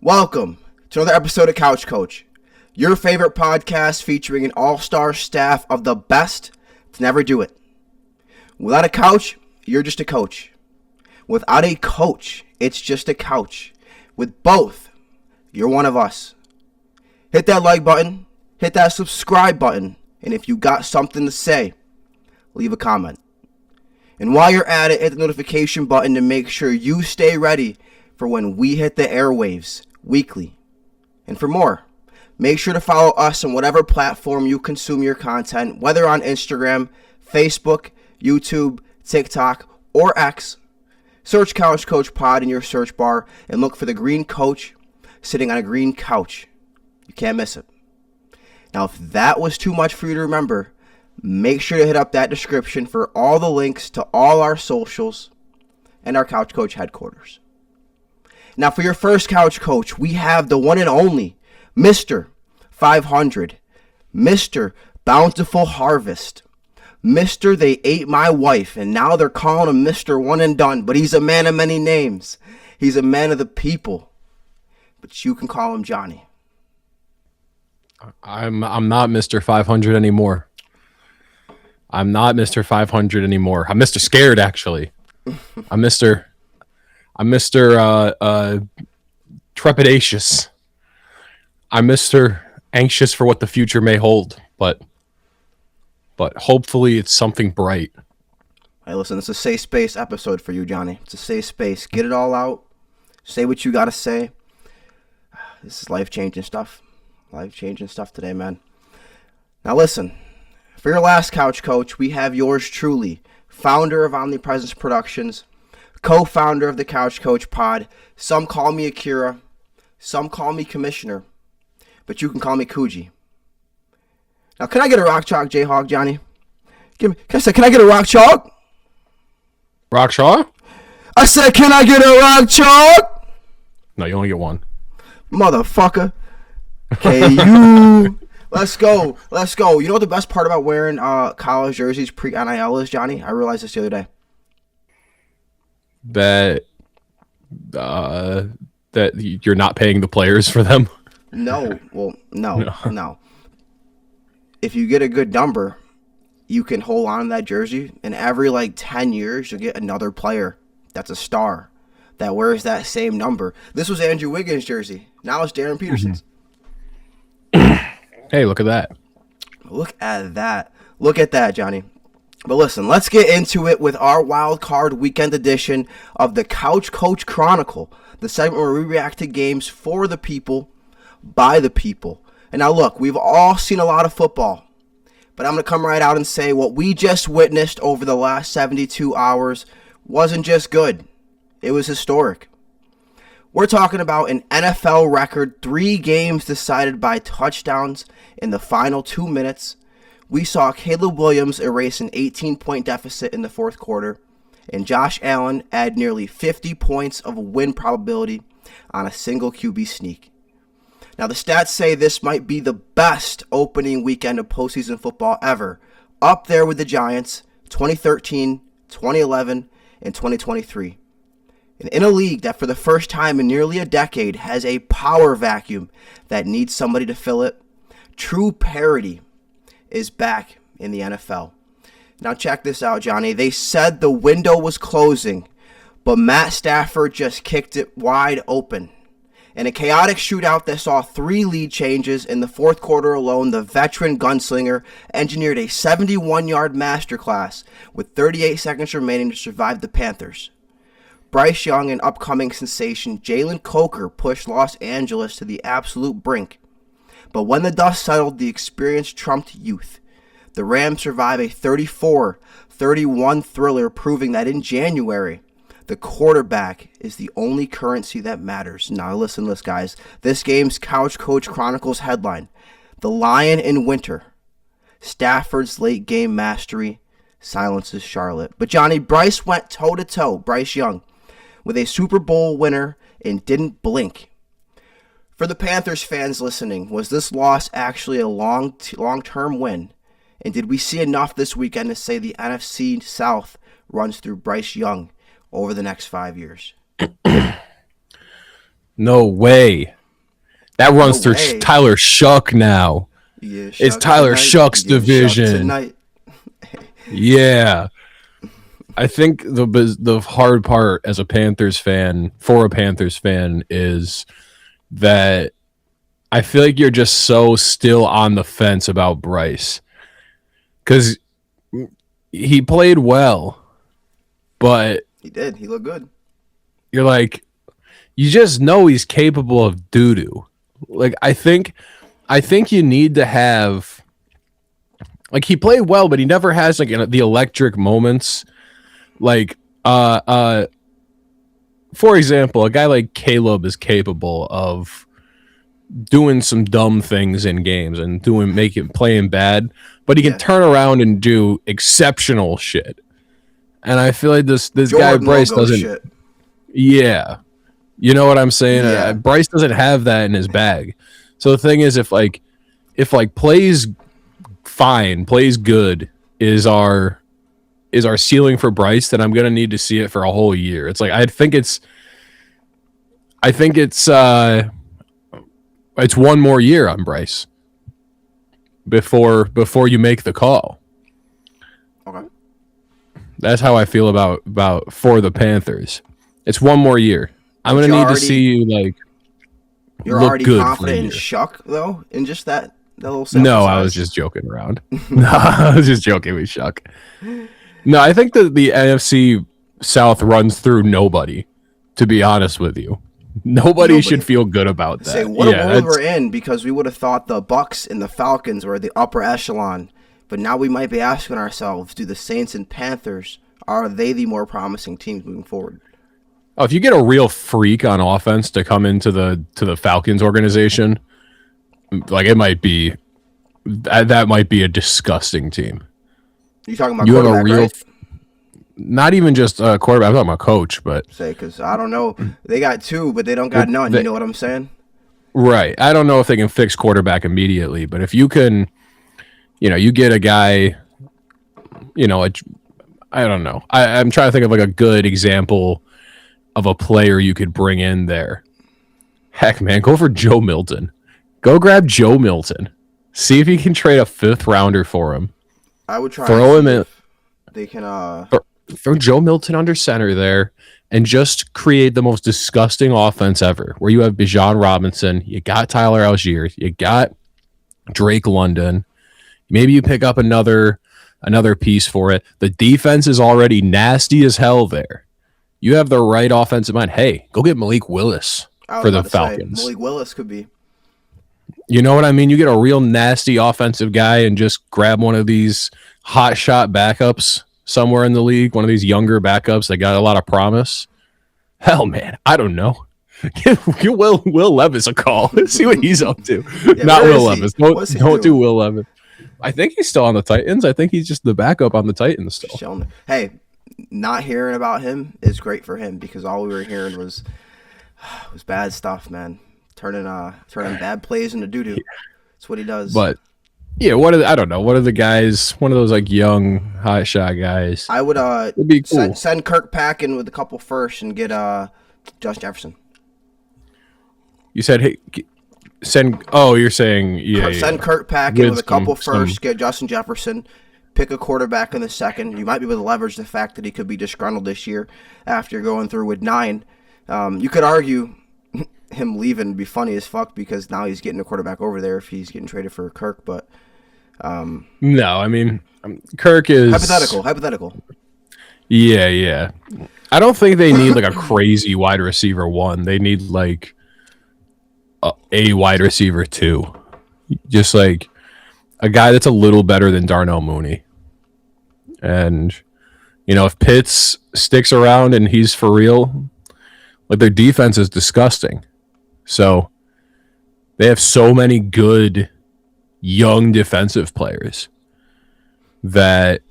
Welcome to another episode of Couch Coach, your favorite podcast featuring an all-star staff of the best to never do it. Without a couch, you're just a coach. Without a coach, it's just a couch. With both, you're one of us. Hit that like button, hit that subscribe button, and if you got something to say, leave a comment. And while you're at it, hit the notification button to make sure you stay ready for when we hit the airwaves weekly. And for more, make sure to follow us on whatever platform you consume your content, whether on Instagram, Facebook, YouTube, TikTok, or X. Search Couch Coach Pod in your search bar and look for the green coach sitting on a green couch. You can't miss it. Now, if that was too much for you to remember, make sure to hit up that description for all the links to all our socials and our Couch Coach headquarters. Now, for your first Couch Coach, we have the one and only Mr. 500, Mr. Bountiful Harvest, Mr. They Ate My Wife, and now they're calling him Mr. One and Done, but he's a man of many names. He's a man of the people, but you can call him Jonny. I'm not Mr. 500 anymore. I'm not Mr. 500 anymore. I'm Mr. Scared, actually. I'm Mr. Trepidatious. I'm Mr. Anxious for what the future may hold, but hopefully it's something bright. Hey, listen, it's a safe space episode for you, Jonny. It's a safe space. Get it all out. Say what you got to say. This is life-changing stuff. Life-changing stuff today, man. Now, listen. For your last Couch Coach, we have yours truly, founder of Omnipresence Productions, co-founder of the Couch Coach Pod. Some call me Akira, some call me Commissioner, but you can call me Coogii. Now, can I get a rock chalk, Jayhawk, Jonny? Can I get a rock chalk? Rock chalk? I said, can I get a rock chalk? No, you only get one. Motherfucker. KU. Let's go. You know what the best part about wearing college jerseys pre-NIL is, Jonny? I realized this the other day. That you're not paying the players for them? No. If you get a good number, you can hold on to that jersey, and every 10 years you'll get another player that's a star that wears that same number. This was Andrew Wiggins' jersey. Now it's Darren Peterson's. Hey, look at that. Look at that, Jonny. But listen, let's get into it with our wild card weekend edition of the Couch Coach Chronicle, the segment where we react to games for the people, by the people. And now look, we've all seen a lot of football, but I'm going to come right out and say what we just witnessed over the last 72 hours wasn't just good. It was historic. We're talking about an NFL record, 3 games decided by touchdowns in the final 2 minutes. We saw Caleb Williams erase an 18-point deficit in the fourth quarter, and Josh Allen add nearly 50 points of win probability on a single QB sneak. Now, the stats say this might be the best opening weekend of postseason football ever, up there with the Giants, 2013, 2011, and 2023. And in a league that for the first time in nearly a decade has a power vacuum that needs somebody to fill it, true parity is back in the NFL. Now check this out, Jonny. They said the window was closing, but Matt Stafford just kicked it wide open. In a chaotic shootout that saw 3 lead changes in the fourth quarter alone, the veteran gunslinger engineered a 71-yard masterclass with 38 seconds remaining to survive the Panthers. Bryce Young and upcoming sensation Jalen Coker pushed Los Angeles to the absolute brink. But when the dust settled, the experience trumped youth. The Rams survive a 34-31 thriller, proving that in January, the quarterback is the only currency that matters. Now listen, guys. This game's Couch Coach Chronicles headline: The Lion in Winter. Stafford's late game mastery silences Charlotte. But Jonny, Bryce went toe-to-toe, Bryce Young, with a Super Bowl winner and didn't blink. For the Panthers fans listening, was this loss actually a long-term win? And did we see enough this weekend to say the NFC South runs through Bryce Young over the next 5 years? No way. That runs No through way. Tyler Shuck now. Yeah, It's Shuck Tyler tonight. Shuck's You get Shuck division. tonight. Yeah. I think the hard part as a Panthers fan, is that I feel like you're just so still on the fence about Bryce. Because he played well, but He did. He looked good. you're like, you just know he's capable of doodoo. Like, I think you need to have, like, he played well, but he never has like the electric moments. Like, for example, a guy like Caleb is capable of doing some dumb things in games and playing bad, but he can turn around and do exceptional shit. And I feel like this guy Bryce doesn't. Shit. Yeah, you know what I'm saying. Yeah. Bryce doesn't have that in his bag. So the thing is, if plays fine, plays good is our ceiling for Bryce, then I'm gonna need to see it for a whole year. It's like I think it's one more year on Bryce before you make the call. Okay. That's how I feel about for the Panthers. It's one more year. I'm gonna need to see you like. You're look already good confident in Shuck though, in just that little. No, I was just joking around. No, I was just joking with Shuck. No, I think that the NFC South runs through nobody. To be honest with you, nobody should feel good about that. Say what a world we're in, because we would have thought the Bucks and the Falcons were the upper echelon, but now we might be asking ourselves: do the Saints and Panthers, are they the more promising teams moving forward? Oh, if you get a real freak on offense to come into the Falcons organization, like it might be that might be a disgusting team. You talking about you have a real, right? Not even just a quarterback. I'm talking about coach, but say because I don't know, they got two, but they don't got none. You know what I'm saying? Right. I don't know if they can fix quarterback immediately, but if you can, you get a guy, I don't know. I'm trying to think of like a good example of a player you could bring in there. Heck, man, go for Joe Milton. Go grab Joe Milton. See if you can trade a 5th rounder for him. I would try. Throw him in. They can throw Joe Milton under center there and just create the most disgusting offense ever. Where you have Bijan Robinson, you got Tyler Algier, you got Drake London. Maybe you pick up another piece for it. The defense is already nasty as hell there. You have the right offensive mind. Hey, go get Malik Willis for the Falcons. Malik Willis could be. You know what I mean? You get a real nasty offensive guy and just grab one of these hot shot backups somewhere in the league, one of these younger backups that got a lot of promise. Hell, man, I don't know. Give Will Levis a call. See what he's up to. Yeah, not Will Levis. Don't do Will Levis. I think he's still on the Titans. I think he's just the backup on the Titans still. Hey, not hearing about him is great for him, because all we were hearing was bad stuff, man. Turning bad plays into doo-doo. That's what he does. But yeah, I don't know. What are the guys? One of those like young hot shot guys. I would it'd be cool. Send Kirk packing with a couple firsts and get Justin Jefferson. You said hey, send. Oh, you're saying Send Kirk packing with a couple firsts, get Justin Jefferson. Pick a quarterback in the second. You might be able to leverage the fact that he could be disgruntled this year after going through with 9. You could argue him leaving would be funny as fuck, because now he's getting a quarterback over there if he's getting traded for Kirk. But no, I mean Kirk is hypothetical. Yeah. I don't think they need like a crazy wide receiver 1. They need like a wide receiver 2, just like a guy that's a little better than Darnell Mooney. And if Pitts sticks around and he's for real, like their defense is disgusting. So they have so many good young defensive players that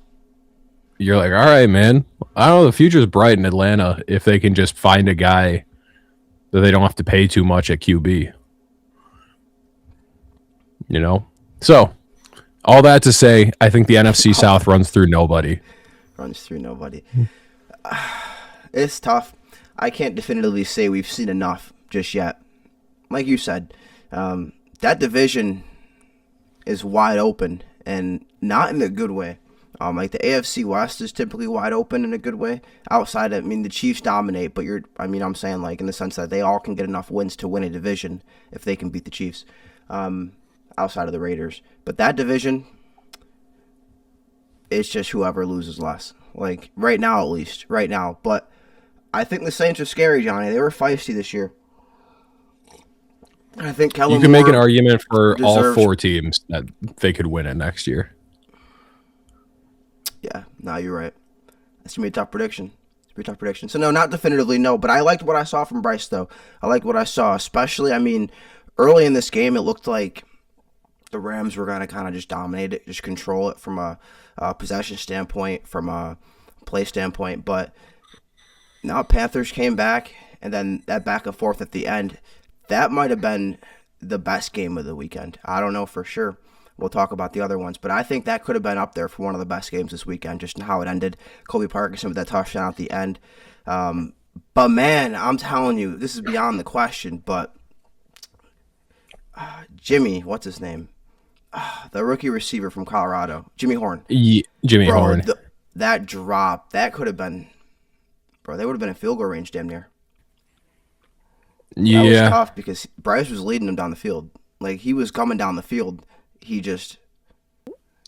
you're like, all right, man, I don't know, the future's bright in Atlanta if they can just find a guy that they don't have to pay too much at QB. So all that to say, I think the NFC South runs through nobody. It's tough. I can't definitively say we've seen enough just yet. Like you said, That division is wide open, and not in a good way. Like the AFC West is typically wide open in a good way. Outside, the Chiefs dominate, but I'm saying like in the sense that they all can get enough wins to win a division if they can beat the Chiefs. Outside of the Raiders, but that division, it's just whoever loses less. Like right now, at least right now. But I think the Saints are scary, Johnny. They were feisty this year. I think Kellen you can Moore make an argument for all deserves- 4 teams that they could win it next year. Yeah, no, you're right. That's gonna be a tough prediction. It's gonna be a tough prediction. So no, not definitively, no. But I liked what I saw from Bryce, though. I liked what I saw, especially. Early in this game, it looked like the Rams were gonna kind of just dominate it, just control it from a possession standpoint, from a play standpoint. But now Panthers came back, and then that back and forth at the end, that might have been the best game of the weekend. I don't know for sure. We'll talk about the other ones, but I think that could have been up there for one of the best games this weekend, just in how it ended. Colby Parkinson with that touchdown at the end. But man, I'm telling you, this is beyond the question, but Jimmy, what's his name? The rookie receiver from Colorado, Jimmy Horn. Jimmy Horn. That drop, that could have been, bro, they would have been in field goal range damn near. That was tough because Bryce was leading him down the field. Like, he was coming down the field. It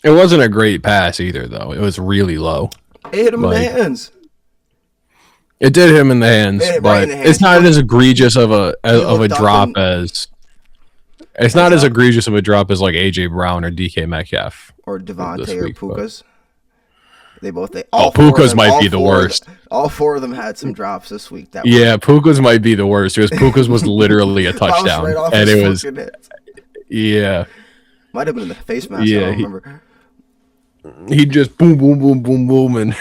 wasn't a great pass either, though. It was really low. It hit him in the hands. It did hit him in the hands, but it's not as egregious of a drop as. It's not as egregious of a drop as like AJ Brown or DK Metcalf or Devontae or Pukas. Pukas might be the worst. All 4 of them had some drops this week. Pukas might be the worst because Pukas was literally a touchdown, and it was. Yeah. Might have been in the face mask. I don't remember. He just boom, boom, boom, boom, boom, and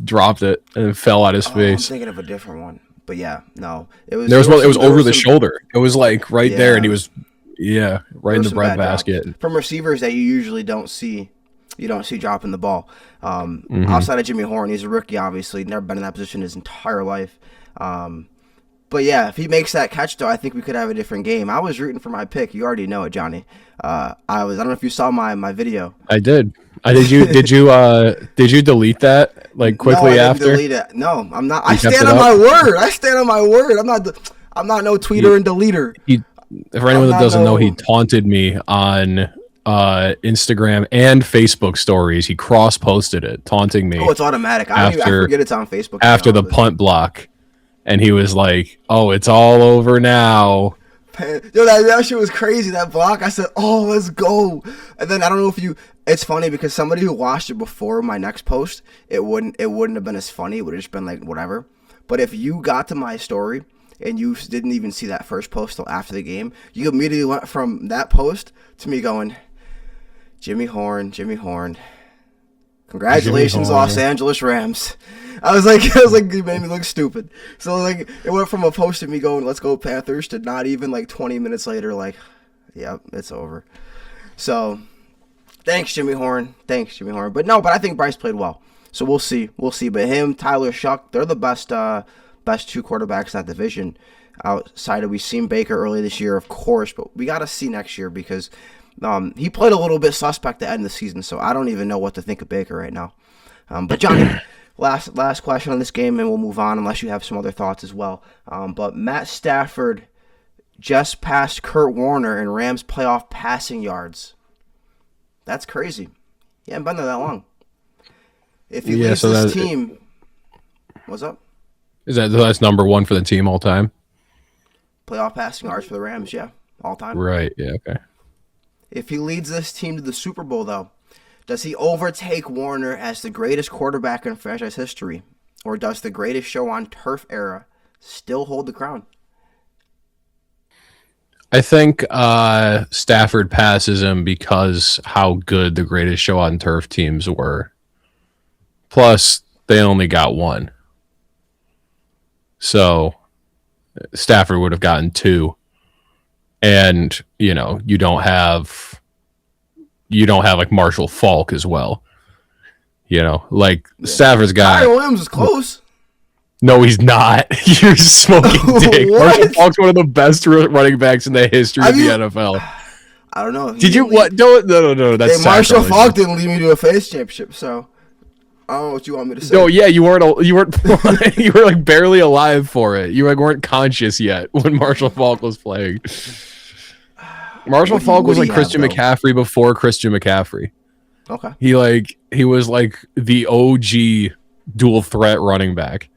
dropped it and it fell out his face. I'm thinking of a different one, but yeah, no, it was. It was over the shoulder. It was like there, and he was, right in the breadbasket. Drops. From receivers that you usually don't see, dropping the ball. Outside of Jimmy Horn, he's a rookie, obviously, never been in that position his entire life. But yeah, if he makes that catch, though, I think we could have a different game. I was rooting for my pick. You already know it, Johnny. I don't know if you saw my video. I did. Did you delete that quickly after? No, I didn't delete it. No, I'm not. I stand on my word. I'm not no tweeter and deleter. For anyone that doesn't know, he taunted me on Instagram and Facebook stories. He cross-posted it, taunting me. Oh, it's automatic. I forget it's on Facebook. After the punt block. And he was like, "Oh, it's all over now." Yo, that shit was crazy. That block. I said, "Oh, let's go." And then I don't know if you. It's funny because somebody who watched it before my next post, it wouldn't have been as funny. It would have just been like whatever. But if you got to my story and you didn't even see that first post till after the game, you immediately went from that post to me going, "Jimmy Horn, Jimmy Horn. Congratulations, Los Angeles Rams." I was like, you made me look stupid. So it went from a post of me going, "Let's go Panthers," to not even 20 minutes later, yep, it's over. So, thanks, Jimmy Horn. But I think Bryce played well. So we'll see. But him, Tyler Shuck, they're the best 2 quarterbacks in that division. Outside of, we've seen Baker early this year, of course, but we got to see next year because he played a little bit suspect at the end of the season. So I don't even know what to think of Baker right now. But Johnny. Last question on this game, and we'll move on unless you have some other thoughts as well. But Matt Stafford just passed Kurt Warner in Rams playoff passing yards. That's crazy. He hasn't been there that long. If he leads this team, what's up? That's number 1 for the team all time? Playoff passing yards for the Rams, yeah, all time. Right. Yeah. Okay. If he leads this team to the Super Bowl, though, does he overtake Warner as the greatest quarterback in franchise history? Or does the greatest show on turf era still hold the crown? I think Stafford passes him because how good the greatest show on turf teams were. Plus, they only got 1. So, Stafford would have gotten 2. And, you don't have Marshall Faulk as well. Stafford's got. Kyrie Williams is close. No, he's not. You're smoking dick. What? Marshall Faulk's one of the best running backs in the history of the NFL. I don't know. Did you what? No. That's hey, Marshall Faulk didn't lead me to a face championship, so I don't know what you want me to say. No, yeah, you weren't you were like barely alive for it. You like weren't conscious yet when Marshall Faulk was playing. Marshall Faulk was like Christian McCaffrey before Christian McCaffrey. Okay. He was like the OG dual threat running back.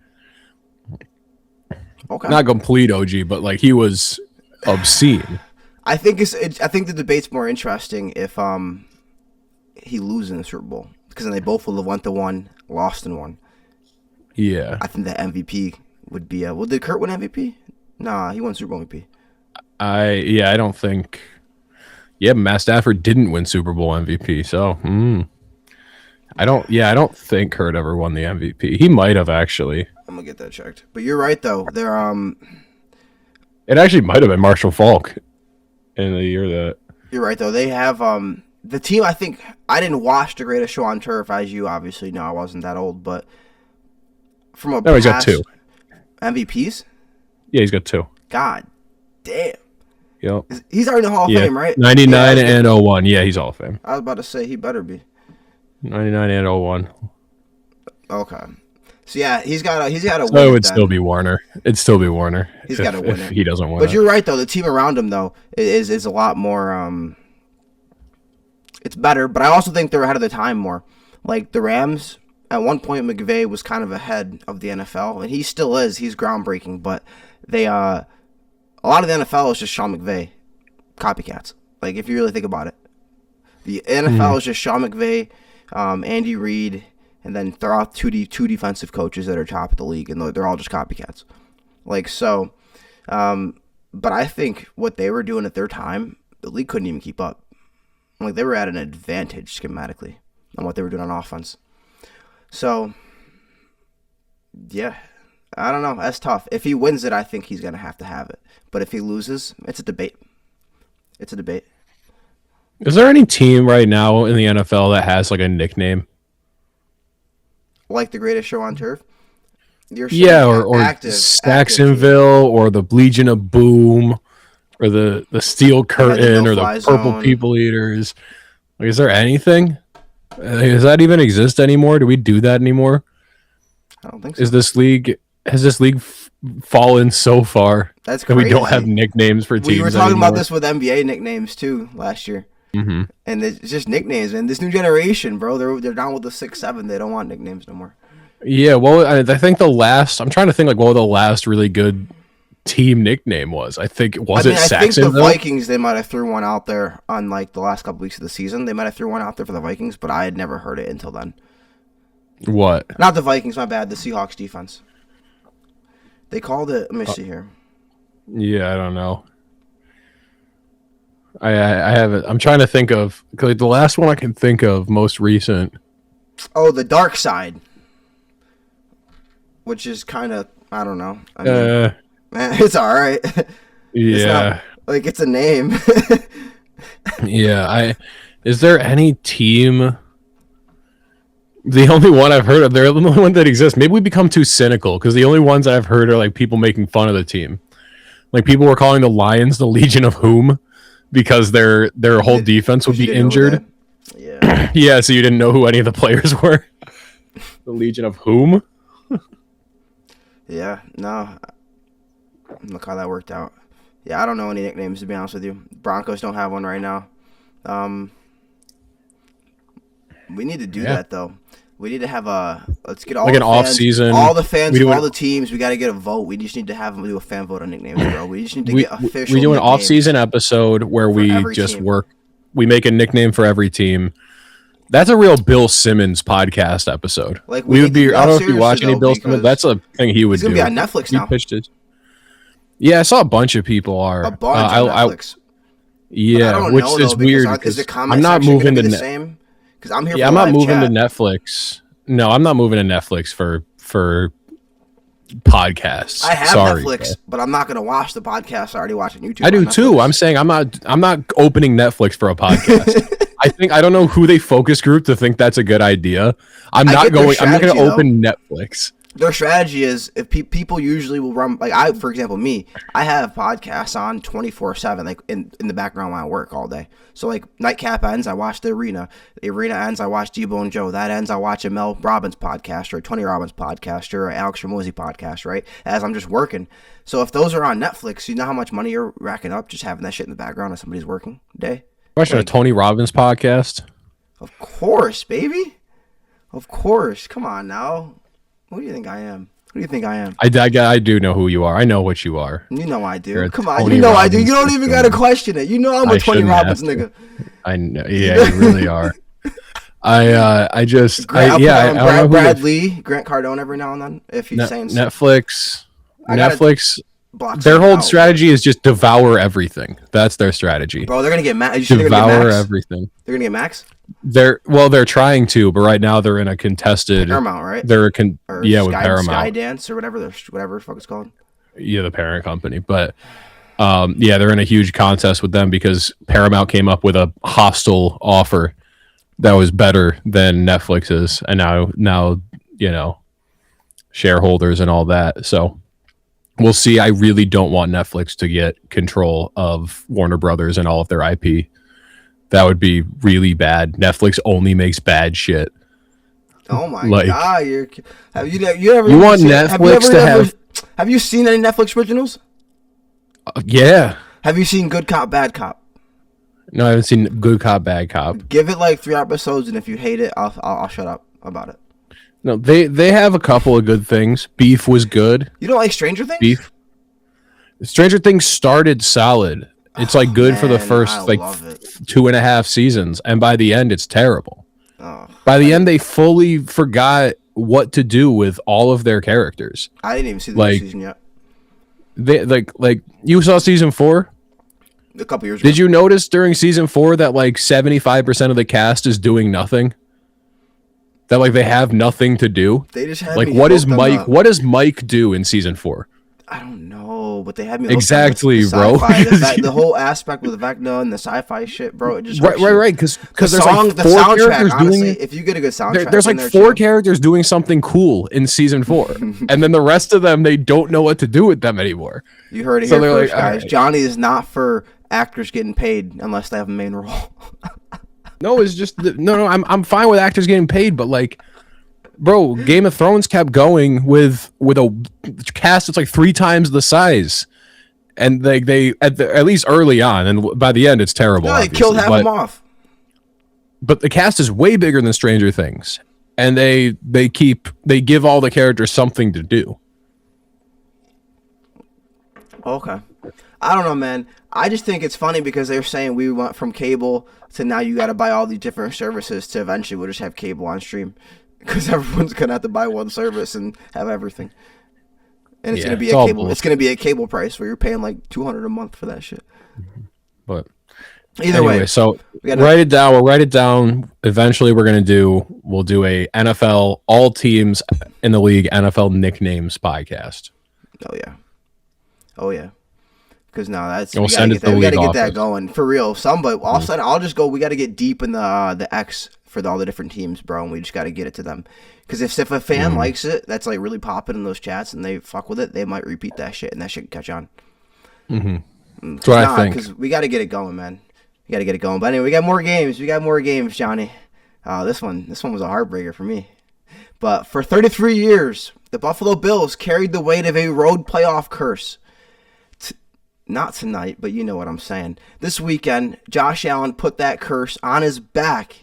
Okay. Not complete OG, but like he was obscene. I think the debate's more interesting if he loses in the Super Bowl, because then they both will have went to one, lost in one. Yeah. I think the MVP would be well, did Kirk win MVP? Nah, he won Super Bowl MVP. I don't think. Yeah, Matt Stafford didn't win Super Bowl MVP, so I don't think Kurt ever won the MVP. He might have actually. I'm gonna get that checked. But you're right though. They're It actually might have been Marshall Faulk in the year that. You're right though. They have the team. I think I didn't watch The Greatest Show on Turf, as you obviously know. I wasn't that old, but from a no, he's got 2 MVPs. Yeah, he's got 2. God damn. Yep. He's already in the Hall of Fame, right? 99 and 01. Yeah, he's Hall of Fame. I was about to say he better be. 99 and 01. Okay. So yeah, he's got to So win. it would still be Warner. It'd still be Warner. He's got to win if it. He doesn't win. But you're right though. The team around him though is a lot more. It's better, but I also think they're ahead of the time more. Like the Rams, at one point, McVay was kind of ahead of the NFL, and he still is. He's groundbreaking, but they a lot of the NFL is just Sean McVay copycats. Like if you really think about it, the NFL is just Sean McVay, Andy Reid, and then throw out two defensive coaches that are top of the league, and they're all just copycats. Like so, but I think what they were doing at their time, the league couldn't even keep up. Like they were at an advantage schematically on what they were doing on offense. So, yeah, I don't know. That's tough. If he wins it, I think he's gonna have it. But if he loses, it's a debate. It's a debate. Is there any team right now in the NFL that has like a nickname? Like The Greatest Show on Turf? Yeah, or Saxonville, or the Legion of Boom, or the Steel Curtain, or the Purple Zone. People Eaters. Like, is there anything? Does that even exist anymore? Do we do that anymore? I don't think so. Has this league fallen so far That's that crazy. we don't have nicknames for teams We were talking anymore? about this with NBA nicknames too last year. Mm-hmm. And it's just nicknames, man. This new generation, bro, they're down with the 6'7". They don't want nicknames no more. Yeah, well, I think I'm trying to think like what the last really good team nickname was. I think it I think Saxonville. the Vikings, they might have threw one out there on like the last couple weeks of the season. They might have threw one out there for the Vikings, but I had never heard it until then. What? Not the Vikings, my bad. The Seahawks defense. They called it. Let me see here. Yeah, I don't know. I have it. I'm trying to think of like the last one I can think of, most recent. Oh, the Dark Side, which is kind of, I don't know. I mean, man, it's all right. It's not, like it's a name. Yeah. Is there any team? The only one I've heard of, they're the only one that exists. Maybe we become too cynical because the only ones I've heard are like people making fun of the team. Like people were calling the Lions the Legion of Whom because their whole defense would be injured. Yeah. Yeah, so you didn't know who any of the players were. The Legion of Whom? Yeah. No. Look how that worked out. Yeah, I don't know any nicknames to be honest with you. Broncos don't have one right now. We need to do that though. We need to have let's get all like the an fans, off-season. all the fans from all the teams. We got to get a vote. We just need to have them do a fan vote on nicknames, bro. We just need to get official. We do an nicknames off-season episode where we just team. work. We make a nickname for every team. That's a real Bill Simmons podcast episode. Like we would be. I don't know if you seriously, watch any though, Bill Simmons. That's a thing he would He's gonna do. be on Netflix He now. pitched it. Yeah, I saw a bunch of people are. A bunch on Netflix. Yeah, I don't which know, is though, weird. Is the comment I'm not section moving gonna to be the same? Because I'm here. Yeah, for I'm not live moving chat. to Netflix. No, I'm not moving to Netflix for podcasts. I have Sorry, Netflix, but I'm not gonna watch the podcast. I already watch on YouTube. I do on too. Netflix. I'm saying I'm not opening Netflix for a podcast. I don't know who they focus group to think that's a good idea. I'm not going to open Netflix. Their strategy is if people usually will run, like for example, I have podcasts on 24/7, like in the background when I work all day. So like nightcap ends, I watch the arena ends, I watch Debo and Joe. That ends, I watch a Mel Robbins podcast or a Tony Robbins podcast or an Alex Ramosi podcast, right? As I'm just working. So if those are on Netflix, you know how much money you're racking up just having that shit in the background as somebody's working day. Watching a Tony Robbins podcast? Of course, baby. Of course. Come on now. Who do you think I am? Who do you think I am? I do know who you are. I know what you are. You know I do. Come on, Tony you know Robbins I do. You don't even got to question it. You know I'm a Tony Robbins nigga. I know. Yeah, you really are. I just Grant Brad Lee, Grant Cardone every now and then if he's saying Netflix. Their whole strategy is just devour everything. That's their strategy. Bro, they're gonna get Max. Devour everything. They're gonna get Max. They're trying to, but right now they're in a contested Paramount, right? with Paramount, Skydance or whatever the fuck it's called. Yeah, the parent company, but they're in a huge contest with them because Paramount came up with a hostile offer that was better than Netflix's, and now shareholders and all that. So we'll see. I really don't want Netflix to get control of Warner Brothers and all of their IP. That would be really bad. Netflix only makes bad shit. Oh my god! You seen any Netflix originals? Yeah. Have you seen Good Cop, Bad Cop? No, I haven't seen Good Cop, Bad Cop. Give it like 3 episodes, and if you hate it, I'll shut up about it. No, they have a couple of good things. Beef was good. You don't like Stranger Things? Beef. Stranger Things started solid. It's like good for the first 2.5 seasons, and by the end, it's terrible. By the end, they fully forgot what to do with all of their characters. I didn't even see the new season yet. They like you saw season 4 a couple years ago. Did you notice during season 4 that like 75% of the cast is doing nothing? That like they have nothing to do. They just had like me what hooked is on Mike? What does Mike do in season 4? I don't know, but they had me exactly, bro. The whole aspect with the Vecna and the sci-fi shit, bro. It just right. Because there's like the 4 soundtrack. characters Honestly, doing. If you get a good soundtrack, there's like 4 characters doing something cool in season 4, and then the rest of them they don't know what to do with them anymore. You heard it here first, guys. Right. Jonny is not for actors getting paid unless they have a main role. No, it's just no. I'm fine with actors getting paid, but like. Bro, Game of Thrones kept going with a cast that's like 3 times the size, and like they at least early on, and by the end it's terrible. No, they killed half them off. But the cast is way bigger than Stranger Things, and they give all the characters something to do. Okay, I don't know, man. I just think it's funny because they're saying we went from cable to now you got to buy all these different services to eventually we'll just have cable on stream. Because everyone's gonna have to buy one service and have everything, and it's gonna be a cable. It's gonna be a cable price where you're paying like $200 a month for that shit. But either way, so write it down. We'll write it down. Eventually, we'll do a NFL all teams in the league NFL nicknames podcast. Oh yeah. Because now that's we gotta get that going for real. But all of a sudden I'll just go. We got to get deep in the X for all the different teams, bro, and we just got to get it to them. Because if a fan likes it, that's like really popping in those chats, and they fuck with it, they might repeat that shit, and that shit can catch on. That's what I think. Because we got to get it going, man. We got to get it going. But anyway, we got more games. Jonny. This one was a heartbreaker for me. But for 33 years, the Buffalo Bills carried the weight of a road playoff curse. Not tonight, but you know what I'm saying. This weekend, Josh Allen put that curse on his back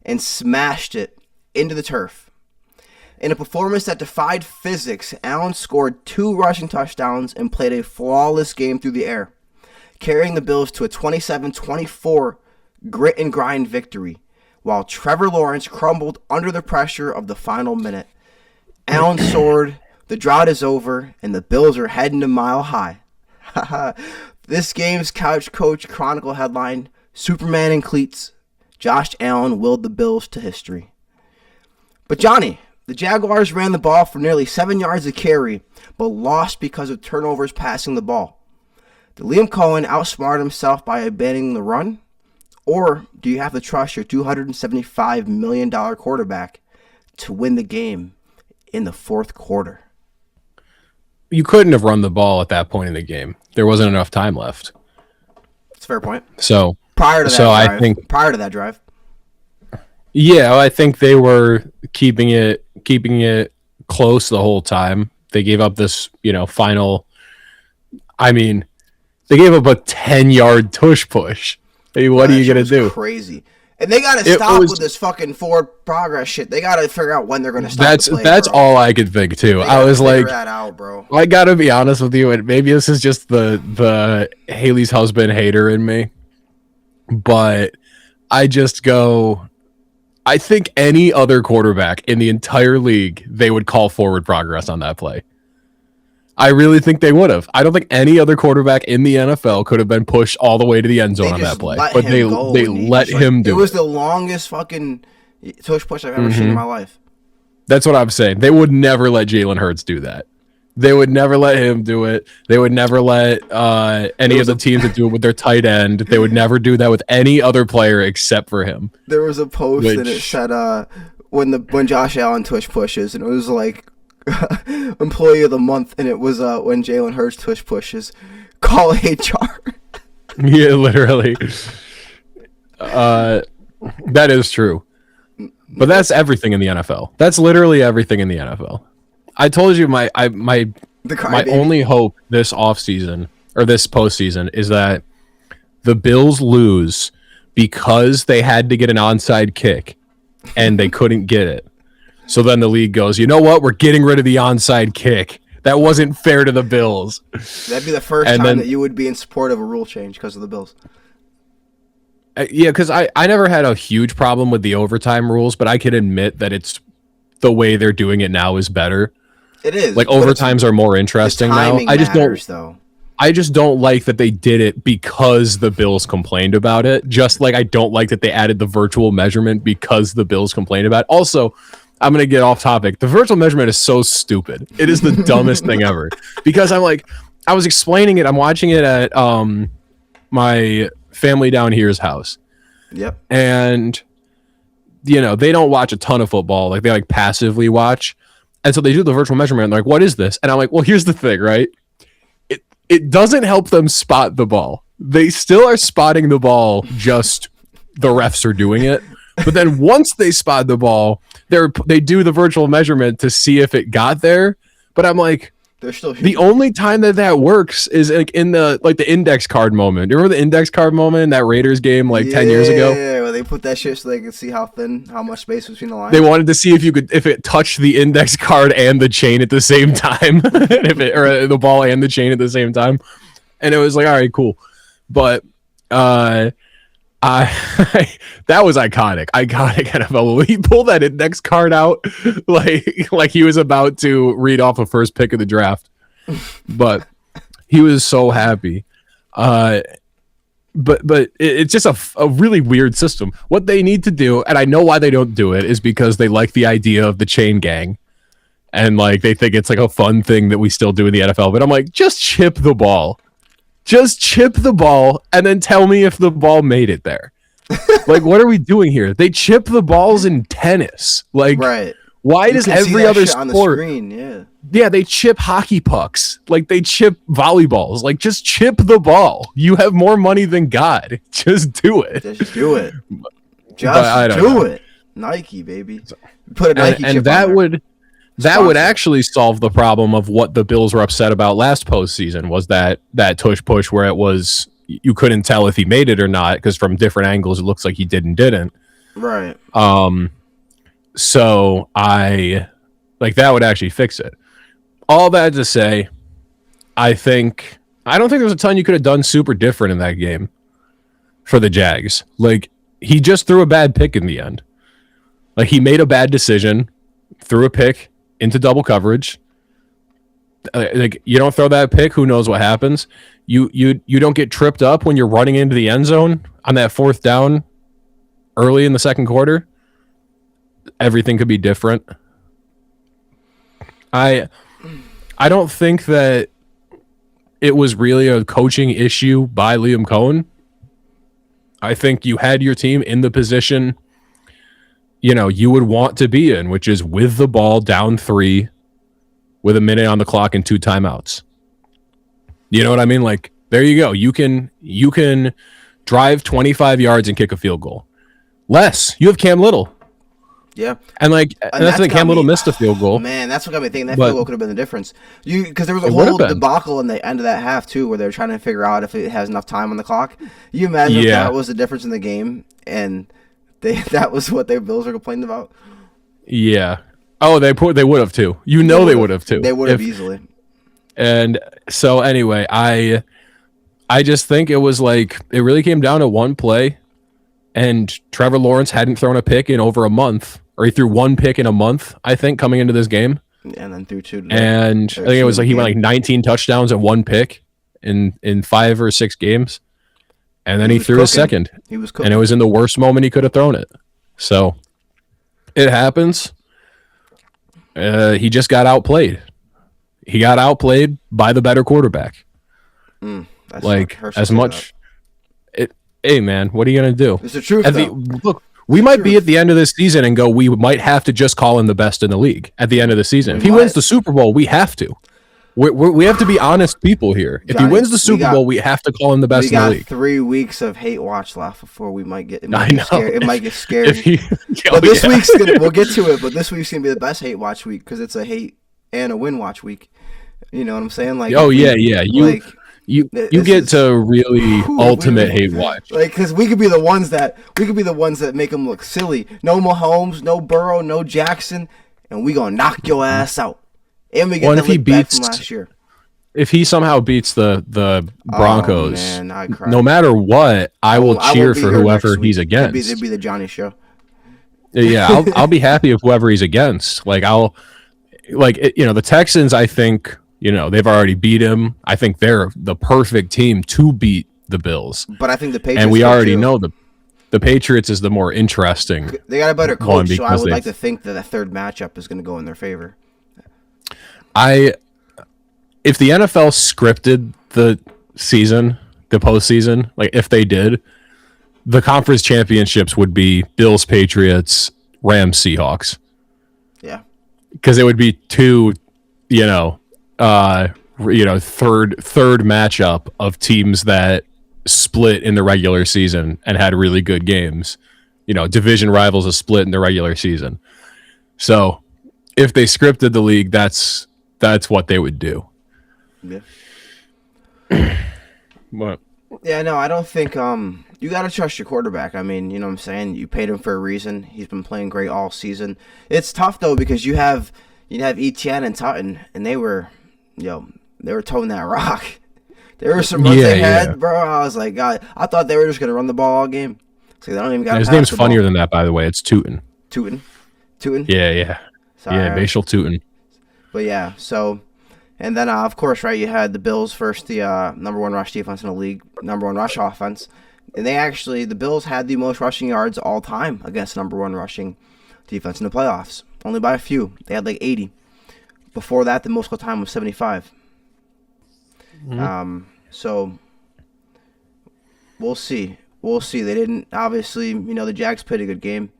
and smashed it into the turf. In a performance that defied physics, Allen scored 2 rushing touchdowns and played a flawless game through the air, carrying the Bills to a 27-24 grit and grind victory, while Trevor Lawrence crumbled under the pressure of the final minute. Allen soared, the drought is over, and the Bills are heading to Mile High. This game's Couch Coach Chronicle headline, Superman and Cleats, Josh Allen willed the Bills to history. But Jonny, the Jaguars ran the ball for nearly 7 yards a carry, but lost because of turnovers passing the ball. Did Liam Cohen outsmart himself by abandoning the run? Or do you have to trust your $275 million quarterback to win the game in the fourth quarter. You couldn't have run the ball at that point in the game. There wasn't enough time left. That's a fair point. So prior to that drive. Yeah, I think they were keeping it close the whole time. They gave up this, final. I mean, they gave up a 10-yard tush push. Hey, what are you gonna do? Crazy. And they got to stop with this fucking forward progress shit. They got to figure out when they're going to stop. That's all I could think too. I was like, that out, bro. I gotta be honest with you, and maybe this is just the Haley's husband hater in me, but I just go. I think any other quarterback in the entire league, they would call forward progress on that play. I really think they would have. I don't think any other quarterback in the NFL could have been pushed all the way to the end zone on that play. But they let him do it. It was the longest fucking tush push I've ever seen in my life. That's what I'm saying. They would never let Jalen Hurts do that. They would never let him do it. They would never let any of the teams that do it with their tight end. They would never do that with any other player except for him. There was a post and it said when Josh Allen tush pushes, and it was like employee of the month, and it was when Jalen Hurts tush pushes, call HR. Yeah, literally. That is true. But that's everything in the NFL. That's literally everything in the NFL. I told you my only hope this offseason or this postseason is that the Bills lose because they had to get an onside kick and they couldn't get it. So then the league goes, you know what? We're getting rid of the onside kick. That wasn't fair to the Bills. That'd be the first time that you would be in support of a rule change because of the Bills. Yeah, because I never had a huge problem with the overtime rules, but I can admit that it's the way they're doing it now is better. It is. Like overtimes are more interesting now. I just don't like that they did it because the Bills complained about it. Just like I don't like that they added the virtual measurement because the Bills complained about it. Also, I'm going to get off topic. The virtual measurement is so stupid. It is the dumbest thing ever. Because I was explaining it. I'm watching it at my family down here's house. Yep. And, they don't watch a ton of football. Like, they, passively watch. And so they do the virtual measurement. And they're like, what is this? And I'm like, well, here's the thing, right? It doesn't help them spot the ball. They still are spotting the ball, just the refs are doing it. But then once they spot the ball, they do the virtual measurement to see if it got there. But I'm like, the only time that works is like in the index card moment. You remember the index card moment in that Raiders game 10 years ago? Yeah, where they put that shit so they could see how much space between the lines. They wanted to see if it touched the index card and the chain at the same time, or the ball and the chain at the same time. And it was like, all right, cool. But that was iconic NFL. When he pulled that index card out like he was about to read off a first pick of the draft, but he was so happy. But it's just a really weird system. What they need to do, and I know why they don't do it, is because they like the idea of the chain gang, and they think it's a fun thing that we still do in the NFL. But I'm like, just chip the ball. Just chip the ball and then tell me if the ball made it there. What are we doing here? They chip the balls in tennis. Right. Why does every other sport on the screen, yeah, they chip hockey pucks. They chip volleyballs. Just chip the ball. You have more money than God. Just do it. Just do it. Just do it. Nike, baby. Put a Nike chip on That would actually solve the problem of what the Bills were upset about last postseason, was that tush push where it was you couldn't tell if he made it or not because from different angles it looks like he did and didn't. Right. So that would actually fix it. All that to say, I don't think there's a ton you could have done super different in that game for the Jags. He just threw a bad pick in the end. He made a bad decision, threw a pick into double coverage. You don't throw that pick, who knows what happens. You don't get tripped up when you're running into the end zone on that fourth down early in the second quarter. Everything could be different. I don't think that it was really a coaching issue by Liam Cohen. I think you had your team in the position you would want to be in, which is with the ball down 3 with a minute on the clock and 2 timeouts. You know what I mean? Like, there you go. You can drive 25 yards and kick a field goal. You have Cam Little. Yeah. And that's the thing, Cam Little missed a field goal. Man, that's what got me thinking. That field goal could have been the difference. Because there was a whole debacle in the end of that half, too, where they were trying to figure out if it has enough time on the clock. You imagine if that was the difference in the game, and that was what their Bills were complaining about? Yeah. Oh, they would have, too. They would have, too. They would have easily. And so, anyway, I just think it was like, it really came down to one play, and Trevor Lawrence hadn't thrown a pick in over a month. Or he threw 1 pick in a month, I think, coming into this game. And then threw 2 today. And I think it was like he went 19 touchdowns and 1 pick in 5 or 6 games. And then he threw his second. He was cooking. And it was in the worst moment he could have thrown it. So it happens. He just got outplayed. He got outplayed by the better quarterback. As much. Hey, man, what are you going to do? It's the truth, look. We might be at the end of this season and go, we might have to just call him the best in the league at the end of the season. If he wins the Super Bowl, we have to. We have to be honest people here. If he wins the Super Bowl, we have to call him the best in the league. We got 3 weeks of hate watch left before we might get. It might get scary. But this week's we'll get to it. But this week's gonna be the best hate watch week because it's a hate and a win watch week. You know what I'm saying? Like, You get to really ultimate hate watch. Because we could be the ones that make them look silly. No Mahomes, no Burrow, no Jackson, and we gonna knock your ass out. And we get the lick back from last year. If he somehow beats the Broncos, no matter what, I will cheer for whoever he's against. It'd be the Jonny show. Yeah, I'll be happy with whoever he's against. The Texans, I think. They've already beat him. I think they're the perfect team to beat the Bills. But I think the Patriots, and we already know the Patriots is the more interesting. They got a better coach, so I would like to think that the third matchup is going to go in their favor. If the NFL scripted the season, the postseason, if they did, the conference championships would be Bills, Patriots, Rams, Seahawks. Yeah, because it would be 2, third matchup of teams that split in the regular season and had really good games. Division rivals a split in the regular season. So if they scripted the league, that's what they would do. Yeah. What? Yeah, no, I don't think you got to trust your quarterback. I mean, you know what I'm saying? You paid him for a reason. He's been playing great all season. It's tough though because you have Etienne and Tutton, and they were toting that rock. There were some runs they had, bro. I was like, God, I thought they were just gonna run the ball all game. So they don't even got. His name's funnier than that, by the way. It's Tootin. Tootin. Yeah. Sorry. Yeah, Bashal Tootin. But yeah, so, and then of course, right, you had the Bills first, the number 1 rush defense in the league, number 1 rush offense, and the Bills had the most rushing yards all time against number 1 rushing defense in the playoffs, only by a few. They had 80. Before that, the most all time was 75. Mm-hmm. So we'll see. They didn't, obviously, the Jags played a good game,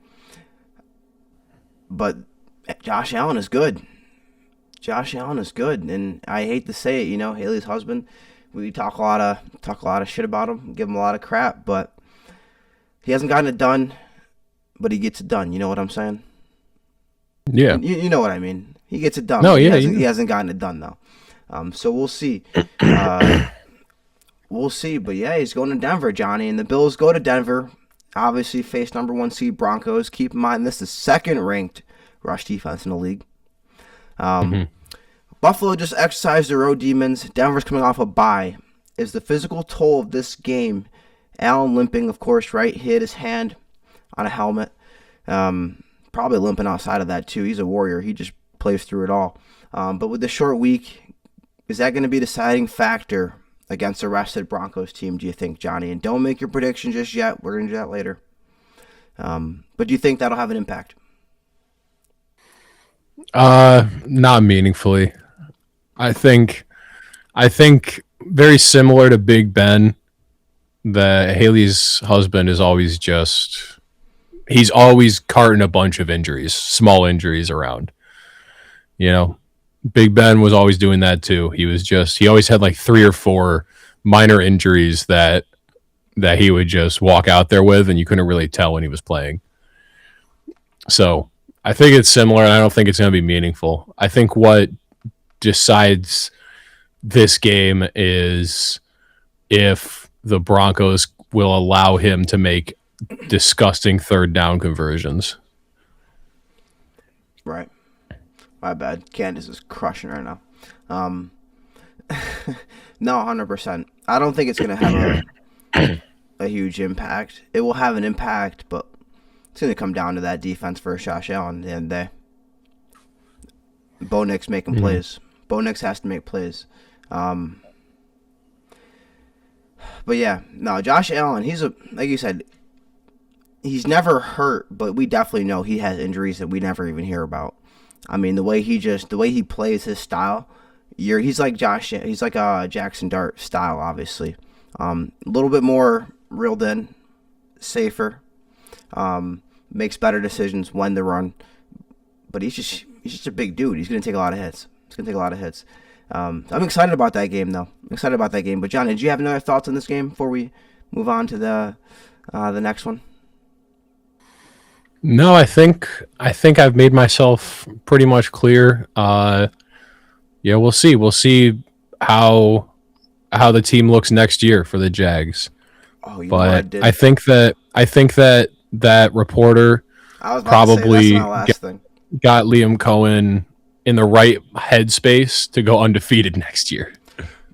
but Josh Allen is good. And I hate to say it, Haley's husband. We talk a lot of shit about him, give him a lot of crap, but he hasn't gotten it done. But he gets it done. You know what I'm saying? Yeah. You know what I mean. He gets it done. No, yeah, he hasn't gotten it done though. So we'll see. We'll see. But yeah, he's going to Denver, Johnny, and the Bills go to Denver. Obviously, face number 1 seed Broncos. Keep in mind, this is 2nd ranked rush defense in the league. Buffalo just exercised their road demons. Denver's coming off a bye. Is the physical toll of this game? Allen limping, of course, right? Hit his hand on a helmet. Probably limping outside of that too. He's a warrior. He just plays through it all. But with the short week, is that going to be a deciding factor against the rested Broncos team, do you think, Johnny? And don't make your prediction just yet. We're going to do that later. But do you think that'll have an impact? Not meaningfully. I think very similar to Big Ben, that Haley's husband is always just he's always carting a bunch of injuries, small injuries around. You know, Big Ben was always doing that too. He always had like 3 or 4 minor injuries that he would just walk out there with, and you couldn't really tell when he was playing. So I think it's similar, and I don't think it's going to be meaningful. I think what decides this game is if the Broncos will allow him to make disgusting third down conversions. Right. My bad. Candace is crushing right now. No, 100%. I don't think it's going to have a huge impact. It will have an impact, but it's going to come down to that defense for Josh Allen at the end of the day. Bo Nix making plays. Bo Nix has to make plays. But yeah, no, Josh Allen, like you said, he's never hurt, but we definitely know he has injuries that we never even hear about. I mean, the way he plays his style, he's like Jackson Dart style, obviously. A little bit more reeled in, safer, makes better decisions when to run. But he's just a big dude. He's going to take a lot of hits. I'm excited about that game, though. But John, did you have any other thoughts on this game before we move on to the next one? No, I think I've made myself pretty much clear. Yeah, we'll see. We'll see how the team looks next year for the Jags. Oh, but I think that reporter probably got Liam Cohen in the right headspace to go undefeated next year.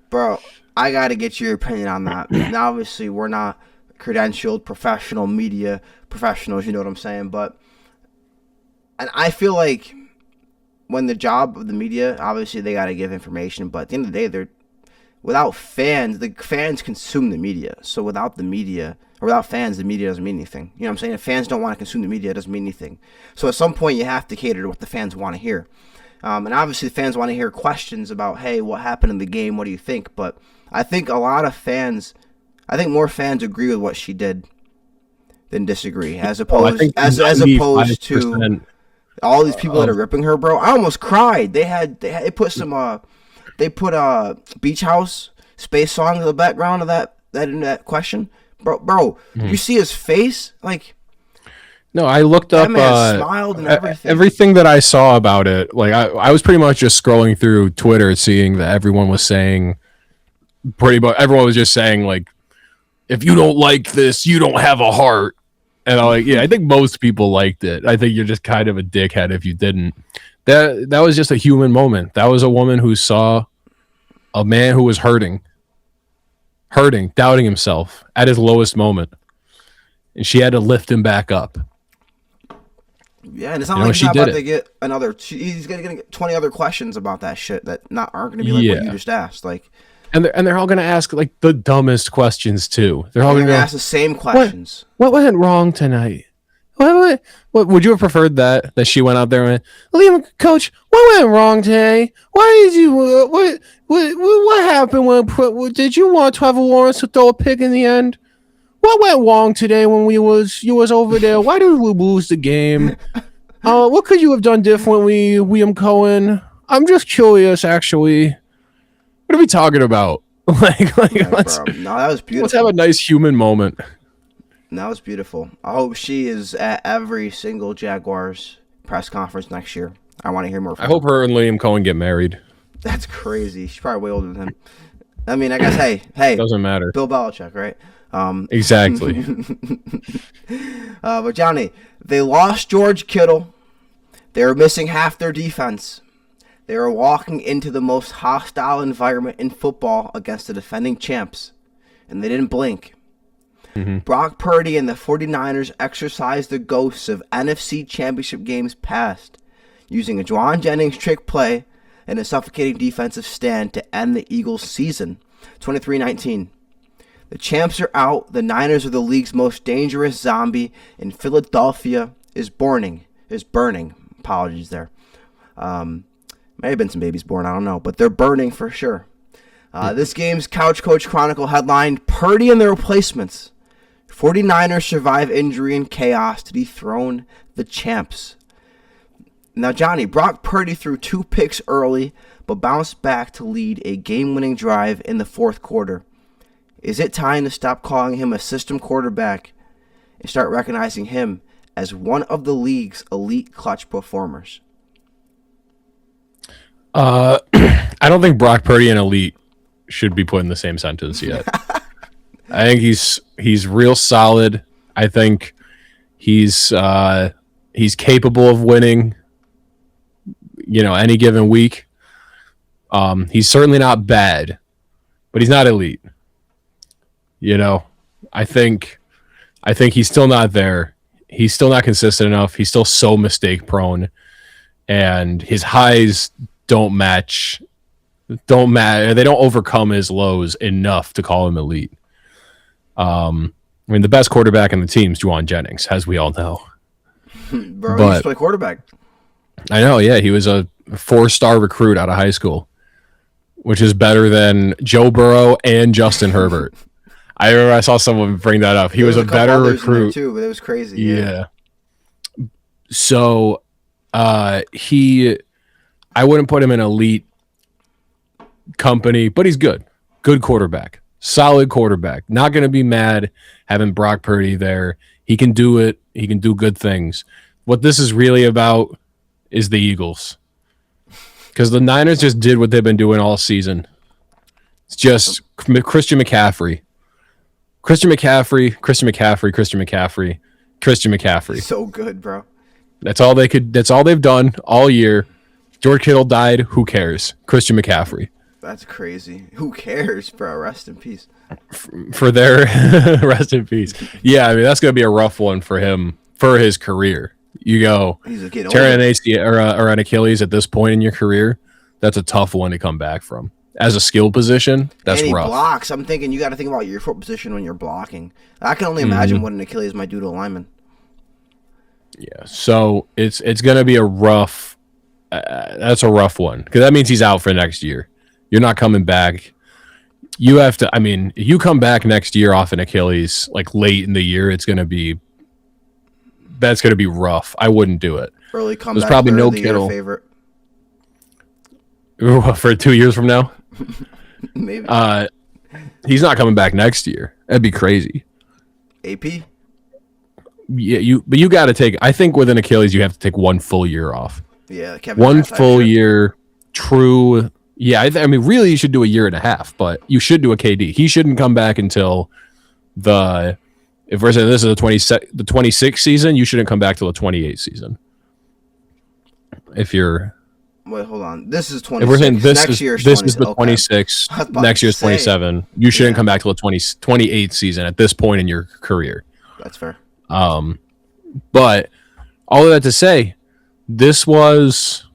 Bro, I got to get your opinion on that. Now, obviously, we're not credentialed professional media professionals, you know what I'm saying? And I feel like when the job of the media, obviously they got to give information, but at the end of the day, without fans, the fans consume the media. So without the media, or without fans, the media doesn't mean anything. You know what I'm saying? If fans don't want to consume the media, it doesn't mean anything. So at some point, you have to cater to what the fans want to hear. And obviously, the fans want to hear questions about, hey, what happened in the game? What do you think? But I think more fans agree with what she did than disagree, as opposed to all these people that are ripping her, bro. I almost cried. They put Beach House space song in the background of that question, bro. You see his face, like. No, I looked up smiled and everything that I saw about it. Like I was pretty much just scrolling through Twitter, seeing that everyone was saying, everyone was just saying like, if you don't like this, you don't have a heart. And I'm like, yeah, I think most people liked it. I think you're just kind of a dickhead if you didn't. That was just a human moment. That was a woman who saw a man who was hurting, doubting himself at his lowest moment, and she had to lift him back up. Yeah, and it's not like he's not about to get he's going to get 20 other questions about that shit that aren't going to be like what you just asked. Like, and they're all going to ask like the dumbest questions too. They're all going to ask the same questions. What went wrong tonight? What would you have preferred that she went out there and went, Coach, what went wrong today? Why did you what happened did you want Trevor Lawrence to throw a pick in the end? What went wrong today when you was over there? Why did we lose the game? What could you have done differently, Liam Cohen? I'm just curious, actually. What are we talking about? Let's, no, that was beautiful. Let's have a nice human moment. That was beautiful. I hope she is at every single Jaguars press conference next year. I want to hear more from her. I hope her and Liam Cohen get married. That's crazy. She's probably way older than him. I mean, I guess, hey. Doesn't matter. Bill Belichick, right? Exactly. But Johnny, they lost George Kittle. They were missing half their defense. They were walking into the most hostile environment in football against the defending champs, and they didn't blink. Mm-hmm. Brock Purdy and the 49ers exercised the ghosts of NFC championship games past, using a Juwan Jennings trick play and a suffocating defensive stand to end the Eagles' season, 23-19. The champs are out. The Niners are the league's most dangerous zombie, and Philadelphia is burning. Apologies there. May have been some babies born, I don't know, but they're burning for sure. This game's Couch Coach Chronicle headlined Purdy and the replacements 49ers survive injury and chaos to dethrone the champs. Now, Johnny, Brock Purdy threw 2 picks early, but bounced back to lead a game-winning drive in the fourth quarter. Is it time to stop calling him a system quarterback and start recognizing him as one of the league's elite clutch performers? I don't think Brock Purdy and elite should be put in the same sentence yet. I think he's real solid. I think he's capable of winning, any given week. He's certainly not bad, but he's not elite. I think he's still not there. He's still not consistent enough. He's still so mistake prone, and his highs don't match. They don't overcome his lows enough to call him elite. The best quarterback in the team is Juwan Jennings, as we all know. Bro, he used to play quarterback. I know, yeah. He was a 4-star recruit out of high school, which is better than Joe Burrow and Justin Herbert. I remember I saw someone bring that up. He was a better recruit too, but it was crazy. Yeah. So, I wouldn't put him in elite company, but he's good. Good quarterback. Solid quarterback. Not going to be mad having Brock Purdy there. He can do it. He can do good things. What this is really about is the Eagles. Because the Niners just did what they've been doing all season. It's just Christian McCaffrey. Christian McCaffrey. So good, bro. That's all they've done all year. George Kittle died. Who cares? Christian McCaffrey. That's crazy. Who cares, bro? Rest in peace. For their rest in peace. Yeah, that's going to be a rough one for him for his career. You go tearing an ACL or an Achilles at this point in your career. That's a tough one to come back from. As a skill position, that's and he rough. Blocks. I'm thinking you got to think about your foot position when you're blocking. I can only imagine what an Achilles might do to a lineman. Yeah, so it's going to be a rough. That's a rough one because that means he's out for next year. You're not coming back. You have to. If you come back next year off an Achilles like late in the year, that's going to be rough. I wouldn't do it. Early comeback. There's probably no Kittle favorite. For 2 years from now. Maybe. He's not coming back next year. That'd be crazy. AP. Yeah, but you got to take. I think with an Achilles, you have to take 1 full year off. Yeah, Kevin. One full year, true. Yeah, really, you should do a year and a half, but you should do a KD. He shouldn't come back until if we're saying this is the 26th season, you shouldn't come back till the 28th season. If you're. Wait, hold on. This is 26. If we're saying this is the 26. Next year's 27. You shouldn't come back till the 28th season at this point in your career. That's fair. But all of that to say, this was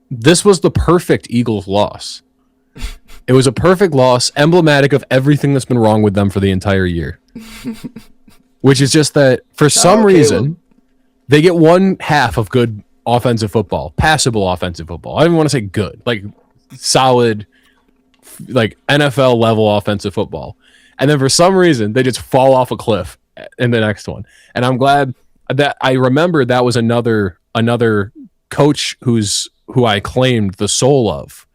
the perfect Eagles loss. It was a perfect loss, emblematic of everything that's been wrong with them for the entire year. Which is just that for some reason, they get 1/2 of good offensive football, passable offensive football. I don't even want to say good, like solid, like NFL level offensive football. And then for some reason, they just fall off a cliff in the next one. And I'm glad that I remember that was another coach who I claimed the soul of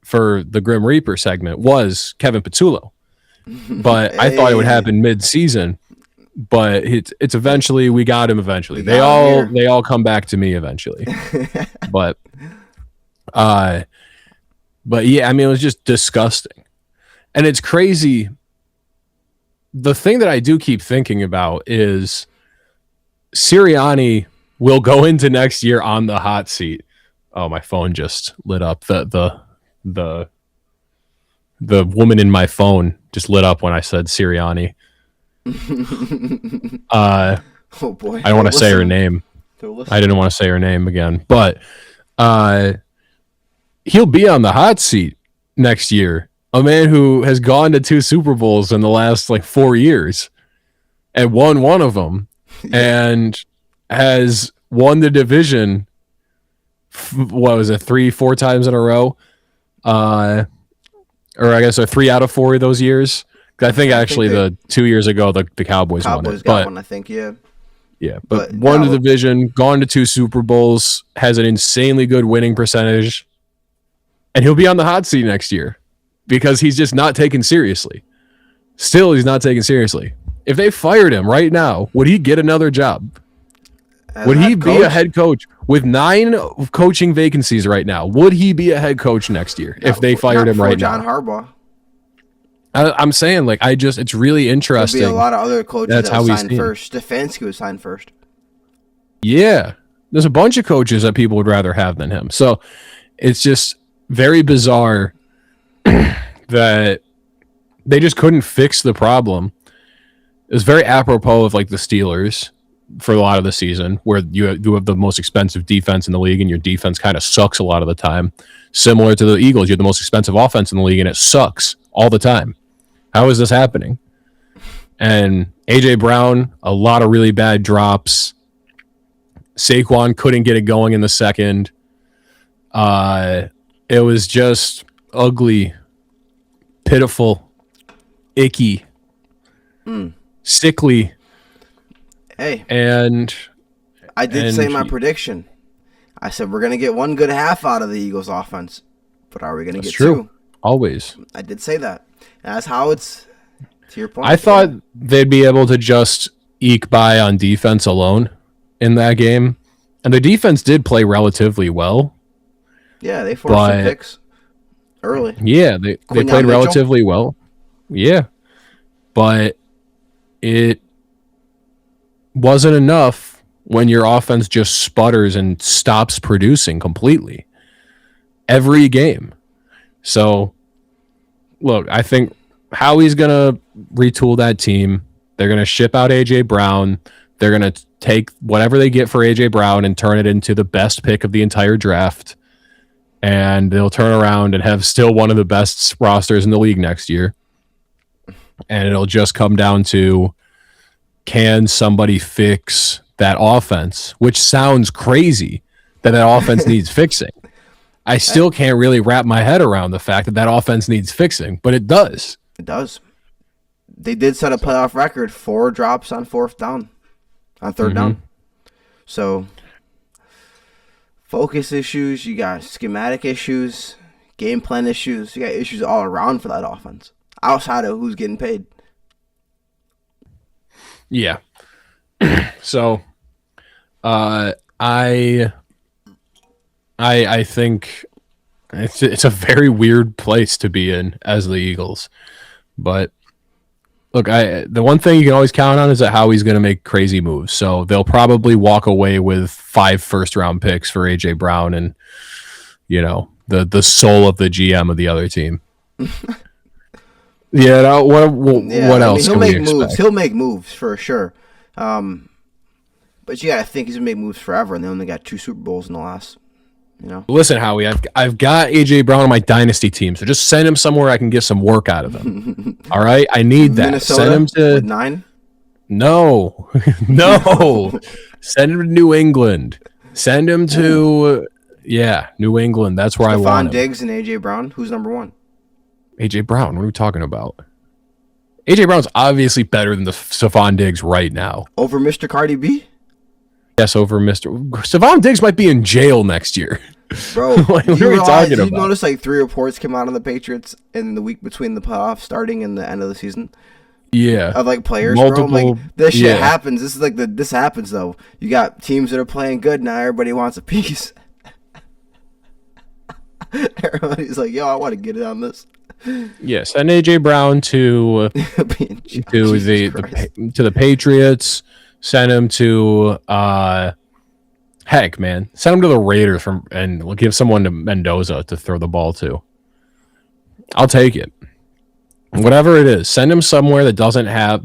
for the Grim Reaper segment was Kevin Patullo. But I thought it would happen mid-season. But it's eventually we got him eventually. They all come back to me eventually. but yeah, it was just disgusting. And it's crazy. The thing that I do keep thinking about is Sirianni will go into next year on the hot seat. Oh, my phone just lit up. The woman in my phone just lit up when I said Sirianni. Oh boy! I don't want to say her name. I didn't want to say her name again, but he'll be on the hot seat next year. A man who has gone to 2 Super Bowls in the last 4 years and won one of them, and has won the division. What was it? 3-4 times in a row, or I guess 3 out of 4 of those years. I think actually the 2 years ago the Cowboys won it. Got one, I think, yeah. Yeah, but won the division, gone to 2 Super Bowls, has an insanely good winning percentage, and he'll be on the hot seat next year because he's just not taken seriously. Still, he's not taken seriously. If they fired him right now, would he get another job? Would he be a head coach with 9 coaching vacancies right now? Would he be a head coach next year if they fired him right now? John Harbaugh. I'm saying, like, it's really interesting. There'll be a lot of other coaches that would sign first. Stefanski was signed first. Yeah. There's a bunch of coaches that people would rather have than him. So it's just very bizarre that they just couldn't fix the problem. It was very apropos of, like, the Steelers for a lot of the season, where you have the most expensive defense in the league and your defense kind of sucks a lot of the time. Similar to the Eagles, you have the most expensive offense in the league and it sucks all the time. How is this happening? And A.J. Brown, a lot of really bad drops. Saquon couldn't get it going in the second. It was just ugly, pitiful, icky, sickly. Hey. And I did say my prediction. I said we're going to get one good half out of the Eagles offense. But are we going to get 2? Always. I did say that. That's how it's, to your point. I thought they'd be able to just eke by on defense alone in that game. And the defense did play relatively well. Yeah, they forced some picks early. Yeah, they played relatively well. Yeah. But it wasn't enough when your offense just sputters and stops producing completely every game. So, look, I think Howie's going to retool that team. They're going to ship out A.J. Brown. They're going to take whatever they get for A.J. Brown and turn it into the best pick of the entire draft. And they'll turn around and have still one of the best rosters in the league next year. And it'll just come down to, can somebody fix that offense? Which sounds crazy that offense needs fixing. I still can't really wrap my head around the fact that offense needs fixing, but it does. It does. They did set a playoff record, 4 drops on third down. So, focus issues, you got schematic issues, game plan issues, you got issues all around for that offense, outside of who's getting paid. Yeah. So, I think it's a very weird place to be in as the Eagles, but look, the one thing you can always count on is that Howie's going to make crazy moves. So they'll probably walk away with 5 first-round picks for A.J. Brown and, the soul of the GM of the other team. Yeah. What else can we expect? He'll make moves for sure. But you got to think he's going to make moves forever, and they only got 2 Super Bowls in the last. Listen, Howie, I've got A.J. Brown on my dynasty team, so just send him somewhere I can get some work out of him. All right? I need that. Minnesota send him to with 9? No. No. Send him to New England. Send him to New England. That's where I want him. Stephon Diggs and A.J. Brown? Who's number 1? A.J. Brown. What are we talking about? A.J. Brown's obviously better than the Stephon Diggs right now. Over Mr. Cardi B? Yes, over Mr. Stephon Diggs might be in jail next year. Bro, what are we talking about? You notice like 3 reports came out on the Patriots in the week between the playoffs starting and the end of the season? Yeah. Of like players, bro. Like, this shit happens. This is like this happens though. You got teams that are playing good now. Everybody wants a piece. Everybody's like, yo, I want to get it on this. Yes, and AJ Brown to the Patriots. Send him to heck, man. Send him to the Raiders and we'll give someone to Mendoza to throw the ball to. I'll take it. Whatever it is, send him somewhere that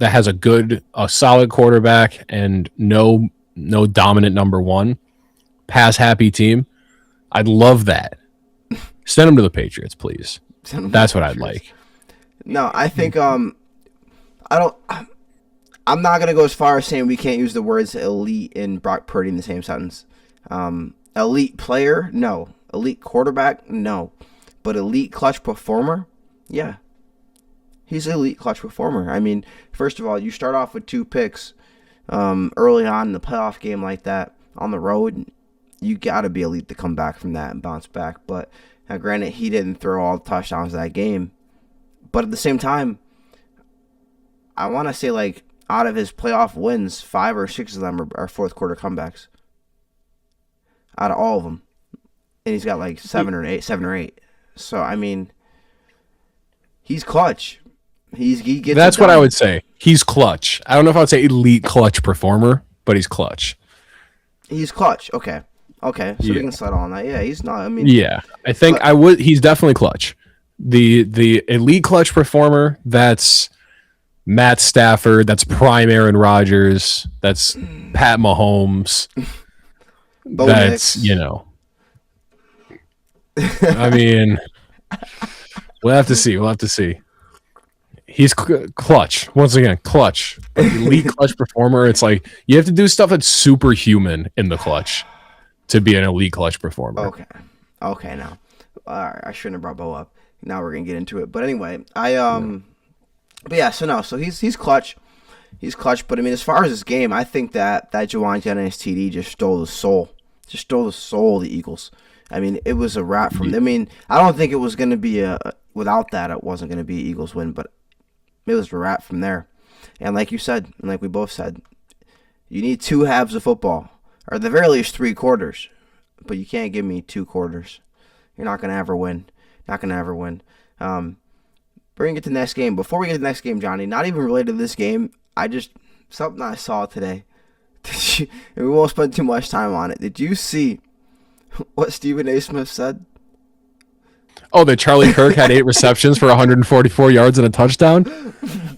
has a solid quarterback and no dominant number 1, pass happy team. I'd love that. Send him to the Patriots, please. That's what I'd like. No, I think I'm not going to go as far as saying we can't use the words elite and Brock Purdy in the same sentence. Elite player, no. Elite quarterback, no. But elite clutch performer, yeah. He's an elite clutch performer. I mean, first of all, you start off with 2 picks early on in the playoff game like that on the road. You got to be elite to come back from that and bounce back. But now, granted, he didn't throw all the touchdowns that game. But at the same time, I want to say, like, out of his playoff wins, 5 or 6 of them are fourth quarter comebacks. Out of all of them. And he's got like 7 or 8. So, I mean, he's clutch. He gets. That's what I would say. He's clutch. I don't know if I would say elite clutch performer, but he's clutch. He's clutch. Okay. So we can settle on that. Yeah, he's not. I mean, yeah, I think I would. He's definitely clutch. The elite clutch performer. That's Matt Stafford. That's prime Aaron Rodgers. That's Pat Mahomes. That's I mean, we'll have to see. He's clutch. Once again, clutch. Elite clutch performer. It's like you have to do stuff that's superhuman in the clutch to be an elite clutch performer. Okay. Now, all right. I shouldn't have brought Bo up. Now we're gonna get into it. But anyway, but yeah. So he's clutch. He's clutch. But I mean, as far as this game, I think that Juwan Jennings TD just stole the soul. Of the Eagles. I mean, it was a wrap from. I mean, I don't think it was gonna be without that. It wasn't gonna be an Eagles win, but it was a wrap from there. And like you said, and like we both said, you need 2 halves of football, or at the very least 3 quarters. But you can't give me 2 quarters. You're not going to ever win. We're going to get to the next game. Before we get to the next game, Johnny, not even related to this game, something I saw today. And we won't spend too much time on it. Did you see what Stephen A. Smith said? Oh, that Charlie Kirk had 8 receptions for 144 yards and a touchdown?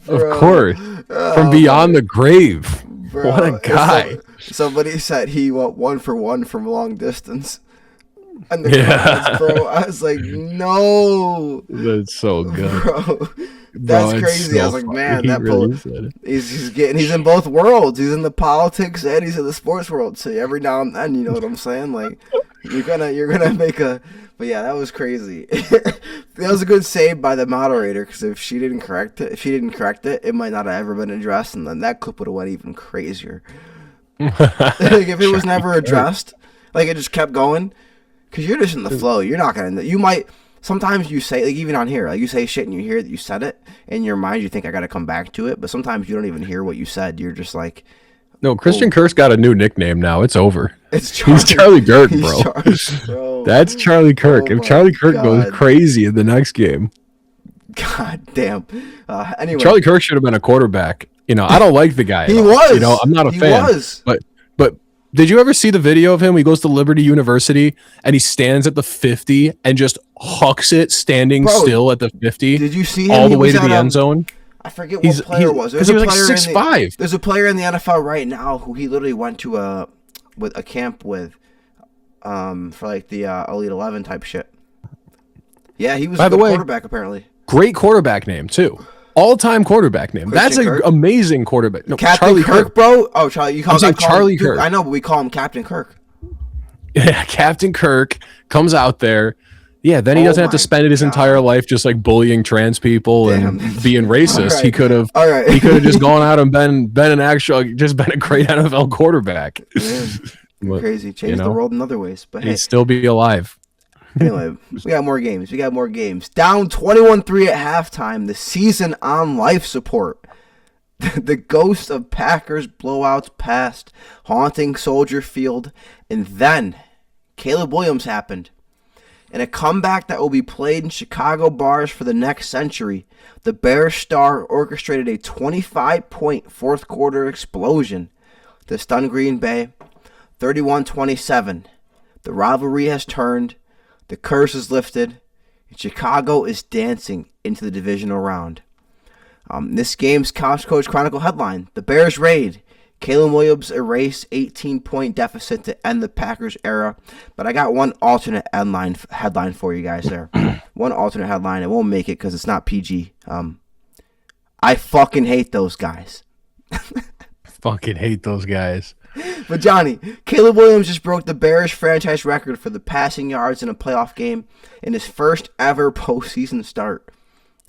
Bro, of course. From beyond the grave. Bro, what a guy. Somebody said he went 1 for 1 from long distance. And the comments, bro, I was like, no. That's so good. Bro, that's crazy. So I was like, man, that really he's in both worlds. He's in the politics and he's in the sports world. So every now and then, you know what I'm saying? Like, you're gonna make a. But yeah, that was crazy. That was a good save by the moderator, because if she didn't correct it, it might not have ever been addressed, and then that clip would have went even crazier. Like if it was never addressed, like it just kept going, because you're just in the flow. You're not gonna. You might sometimes you say, like even on here, like you say shit and you hear that you said it in your mind. You think I got to come back to it, but sometimes you don't even hear what you said. You're just like. No, Christian Kirk's got a new nickname now. It's over. He's Charlie Kirk, bro. That's Charlie Kirk. If Charlie Kirk goes crazy in the next game. God damn. Anyway. Charlie Kirk should have been a quarterback. I don't like the guy. He was. I'm not a fan. He was. But did you ever see the video of him? He goes to Liberty University and he stands at the 50 and just hucks it standing still at the 50. Did you see him? All the way to the end zone? I forget what player it was. Because he was like 6'5". There's a player in the NFL right now who he literally went to a camp with for like the Elite 11 type shit. Yeah, he was a good quarterback apparently. Great quarterback name too. All-time quarterback name. That's an amazing quarterback. No, Captain Charlie Kirk, bro. Oh, Charlie. You call him Charlie Kirk. I know, but we call him Captain Kirk. Yeah, Captain Kirk comes out there. Yeah, then he doesn't have to spend his entire life just like bullying trans people and being racist. Right. He could have just gone out and been a great NFL quarterback. Crazy. Changed the world in other ways. But he'd still be alive. Anyway, we got more games. Down 21-3 at halftime. The season on life support. The ghost of Packers blowouts passed, haunting Soldier Field. And then Caleb Williams happened. In a comeback that will be played in Chicago bars for the next century, the Bears star orchestrated a 25-point fourth quarter explosion to stun Green Bay, 31-27. The rivalry has turned, the curse is lifted, and Chicago is dancing into the divisional round. This game's Couch Coach Chronicle headline: The Bears raid. Caleb Williams erased 18-point deficit to end the Packers era. But I got one alternate headline for you guys there. One alternate headline. It won't make it because it's not PG. I fucking hate those guys. Fucking hate those guys. But Johnny, Caleb Williams just broke the Bears franchise record for the passing yards in a playoff game in his first ever postseason start.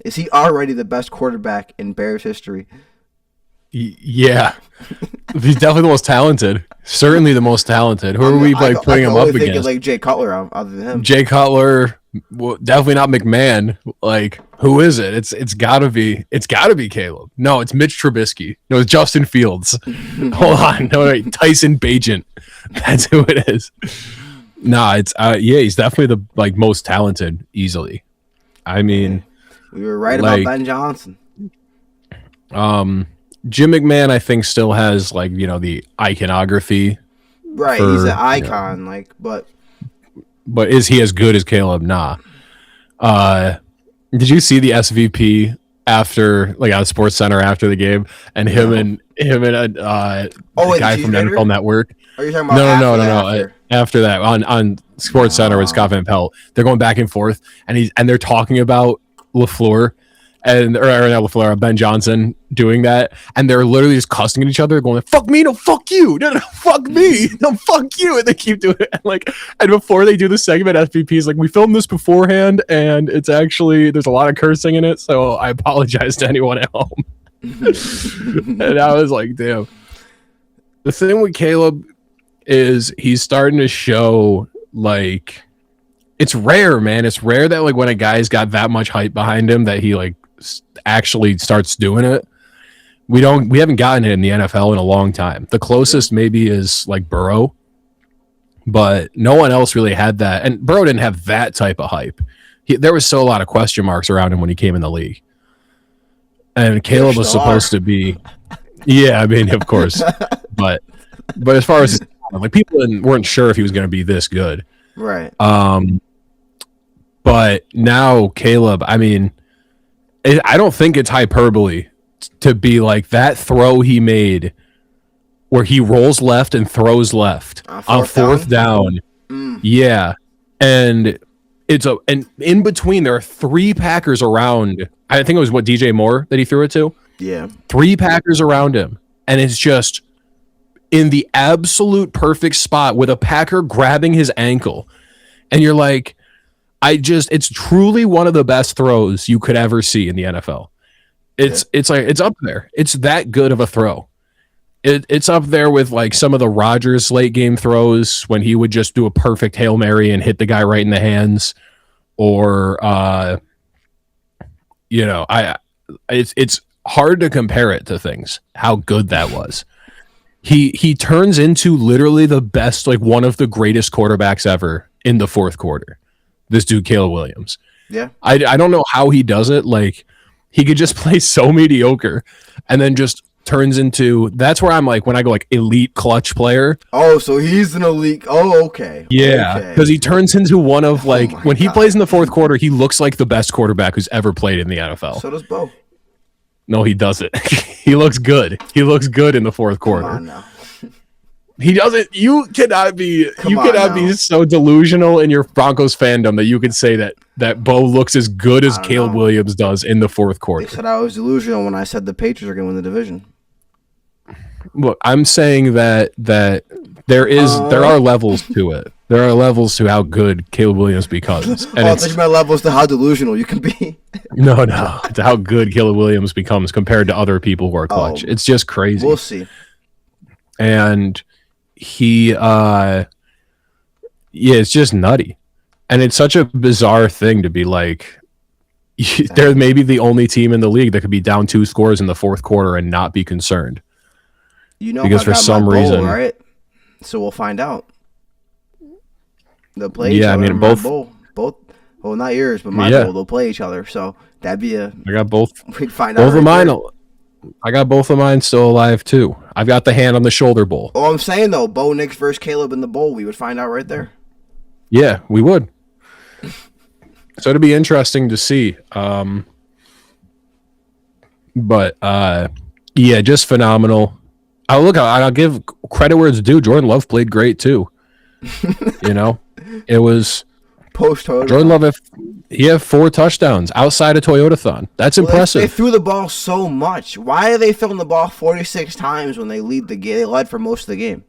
Is he already the best quarterback in Bears history? Yeah. He's definitely the most talented. Certainly the most talented. Who are we putting him up against? Like Jay Cutler other than him. Jay Cutler, well, definitely not McMahon. Like, who is it? It's gotta be Caleb. No, it's Mitch Trubisky. No, it's Justin Fields. Hold on. No, wait, Tyson Bagent. That's who it is. Nah, it's he's definitely the most talented easily. I mean, we were right about Ben Johnson. Jim McMahon, I think, still has the iconography. Right, he's an icon, but is he as good as Caleb? Nah. Did you see the SVP after on Sports Center after the game, and him and the guy from NFL Network? Are you talking about no. After that on Sports Center with Scott Van Pelt, they're going back and forth, and they're talking about LaFleur. And or not LaFleur, Ben Johnson doing that, and they're literally just cussing at each other, going, "Fuck me, no, fuck you, no, fuck me, no, fuck you," and they keep doing it. And before they do the segment, FVP is like, "We filmed this beforehand, and it's actually there's a lot of cursing in it, so I apologize to anyone at home." And I was like, "Damn." The thing with Caleb is he's starting to show it's rare, man. It's rare that when a guy's got that much hype behind him that he actually starts doing it. We haven't gotten it in the NFL in a long time. The closest maybe is Burrow, but no one else really had that. And Burrow didn't have that type of hype. There was still a lot of question marks around him when he came in the league. And Caleb was supposed to be, yeah, I mean, of course, but as far as people weren't sure if he was going to be this good, right? But now Caleb, I mean, I don't think it's hyperbole to be that throw he made where he rolls left and throws left on fourth down. Yeah. And and in between there are 3 Packers around. I think it was DJ Moore that he threw it to. Yeah. 3 Packers around him. And it's just in the absolute perfect spot with a Packer grabbing his ankle. And you're like, it's truly one of the best throws you could ever see in the NFL. It's up there. It's that good of a throw. It's up there with some of the Rodgers late game throws when he would just do a perfect Hail Mary and hit the guy right in the hands, or it's hard to compare it to things. How good that was. He turns into literally the best, one of the greatest quarterbacks ever in the fourth quarter. This dude, Caleb Williams. Yeah. I don't know how he does it. He could just play so mediocre and then just turns into, that's where I'm when I go elite clutch player. Oh, so he's an elite. Oh, okay. Yeah. Because he turns into one of when he plays in the fourth quarter, he looks like the best quarterback who's ever played in the NFL. So does Bo. No, he doesn't. He looks good. He looks good in the fourth quarter. Come on now. He doesn't. You cannot be so delusional in your Broncos fandom that you could say that Bo looks as good as Caleb Williams does in the fourth quarter. They said I was delusional when I said the Patriots are going to win the division. Look, I'm saying that there are levels to it. There are levels to how good Caleb Williams becomes. And I think my levels to how delusional you can be. No, to how good Caleb Williams becomes compared to other people who are clutch. It's just crazy. We'll see. And he it's just nutty, and it's such a bizarre thing to be they're maybe the only team in the league that could be down 2 scores in the fourth quarter and not be concerned, because for some reason, right? So we'll find out. They'll play each other. I mean, both well, not yours, but my bowl, they'll play each other, so that'd be I got both. We'd find both out of mine. I got both of mine still alive too. I've got the hand on the shoulder bowl. Oh, I'm saying though, Bo Nix versus Caleb in the bowl, we would find out right there. Yeah, we would. So it'd be interesting to see. But just phenomenal. I'll give credit where it's due. Jordan Love played great too. It was post-Toyota. Jordan Love, he had 4 touchdowns outside of Toyotathon. That's impressive. They threw the ball so much. Why are they throwing the ball 46 times when they lead the game? They led for most of the game.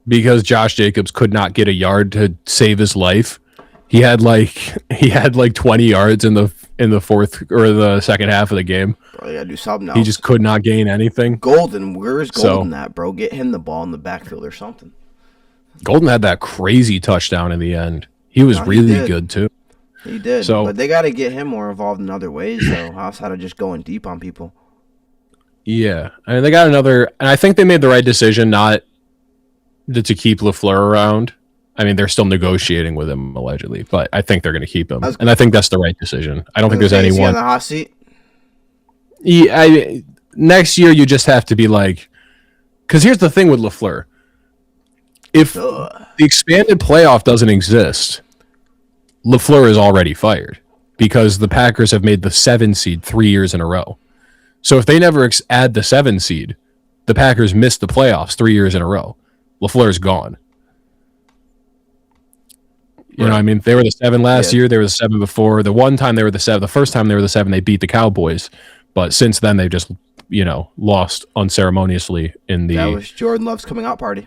Because Josh Jacobs could not get a yard to save his life. He had like 20 yards in the fourth or the second half of the game. Bro, you gotta do something else. He just could not gain anything. Golden, where's Golden at, bro? Get him the ball in the backfield or something. Golden had that crazy touchdown in the end. He was really good too. He did. So, but they got to get him more involved in other ways, though, outside of just going deep on people. Yeah, I mean, they got another, and I think they made the right decision not to keep LaFleur around. I mean, they're still negotiating with him allegedly, but I think they're going to keep him, and I think that's the right decision. I don't think there's anyone on the hot seat. Yeah, next year you just have to be like, because here's the thing with LaFleur: if the expanded playoff doesn't exist, LaFleur is already fired because the Packers have made the 7 seed 3 years in a row. So if they never add the 7 seed, the Packers missed the playoffs 3 years in a row. LaFleur's gone. You know what I mean? They were the 7 last year. They were the 7 before. The one time they were the 7, the first time they were the 7, they beat the Cowboys. But since then, they've just, lost unceremoniously in the... That was Jordan Love's coming out party.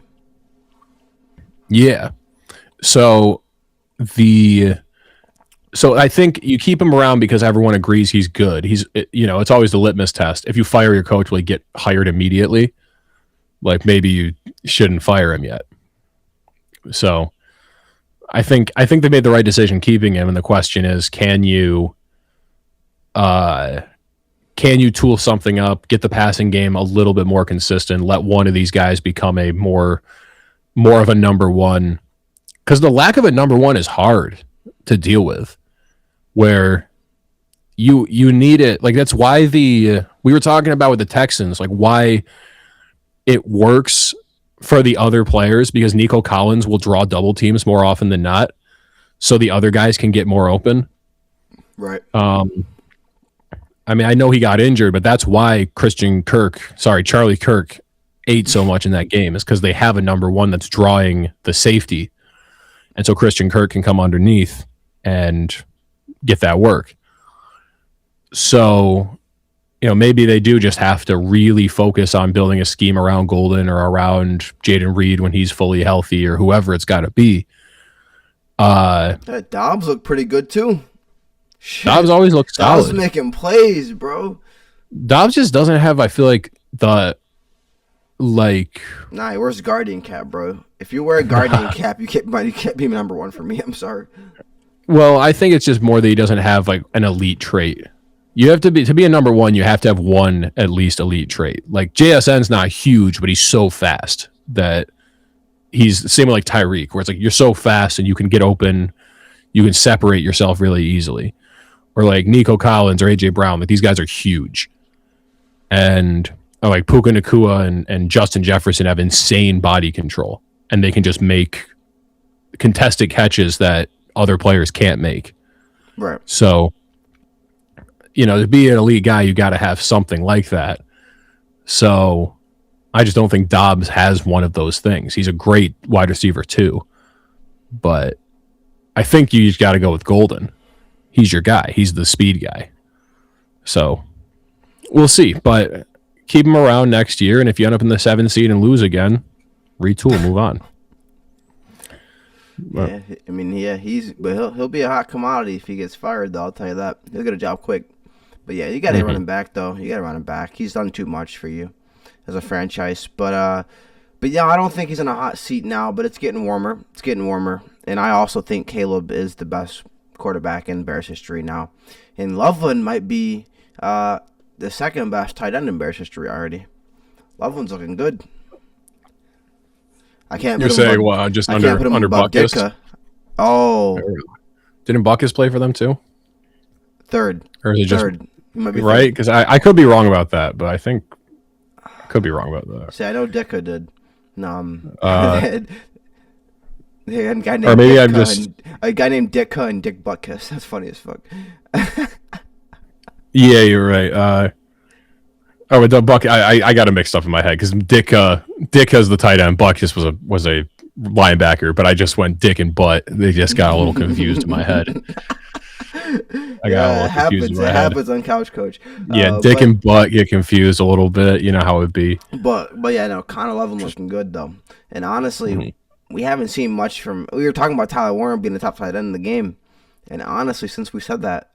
Yeah. So I think you keep him around because everyone agrees he's good. It's always the litmus test. If you fire your coach, will he get hired immediately? Like maybe you shouldn't fire him yet. So I think they made the right decision keeping him. And the question is, can you tool something up, get the passing game a little bit more consistent, let one of these guys become a more of a number one? Because the lack of a number one is hard to deal with, where you need it. Like that's why we were talking about with the Texans, like why it works for the other players, because Nico Collins will draw double teams more often than not, so the other guys can get more open. Right. I mean, I know he got injured, but that's why Charlie Kirk ate so much in that game, is because they have a number one that's drawing the safety. And so Christian Kirk can come underneath and get that work. So, maybe they do just have to really focus on building a scheme around Golden or around Jaden Reed when he's fully healthy, or whoever it's got to be. Dobbs looked pretty good too. Shit. Dobbs always looks solid. Dobbs making plays, bro. Dobbs just doesn't have, I feel like, Nah, he wears a Guardian cap, bro. If you wear a Guardian cap, you can't be number one for me. I'm sorry. Well, I think it's just more that he doesn't have like an elite trait. You have to be a number one, you have to have one at least elite trait. Like JSN's not huge, but he's so fast that he's the same with like Tyreek, where it's like you're so fast and you can get open, you can separate yourself really easily. Or like Nico Collins or AJ Brown, like these guys are huge. And like Puka Nacua and Justin Jefferson have insane body control, and they can just make contested catches that other players can't make. Right. So, to be an elite guy, you got to have something like that. So I just don't think Dobbs has one of those things. He's a great wide receiver too, but I think you just got to go with Golden. He's your guy. He's the speed guy. So we'll see, but keep him around next year. And if you end up in the 7 seed and lose again, retool, move on. Yeah, I mean, he'll be a hot commodity if he gets fired, though. I'll tell you that. He'll get a job quick. But yeah, you got to run him back, though. You got to run him back. He's done too much for you as a franchise. But yeah, I don't think he's in a hot seat now. But it's getting warmer. And I also think Caleb is the best quarterback in Bears history now. And Loveland might be the second best tight end in Bears history already. Loveland's looking good. I can't. You're saying what? Just under Buckus? Oh, didn't Buckus play for them too? Third, or is it just third? Might be right? Because I could be wrong about that, but I think I could be wrong about that. See, I know Ditka did. They had a guy named or maybe a guy named Ditka and Dick Buckus. That's funny as fuck. Yeah, you're right. With the Buck, I got it mixed up in my head because Dick has the tight end. Buckus was a linebacker, but I just went Dick and Butt. They just got a little confused in my head. I got a little confused in my head. It happens on Couch Coach. Yeah, Dick and Butt get confused a little bit. You know how it would be. But yeah, no, Connor Loveland looking good though. And honestly, we haven't seen much from. We were talking about Tyler Warren being the top tight end in the game, and honestly, since we said that,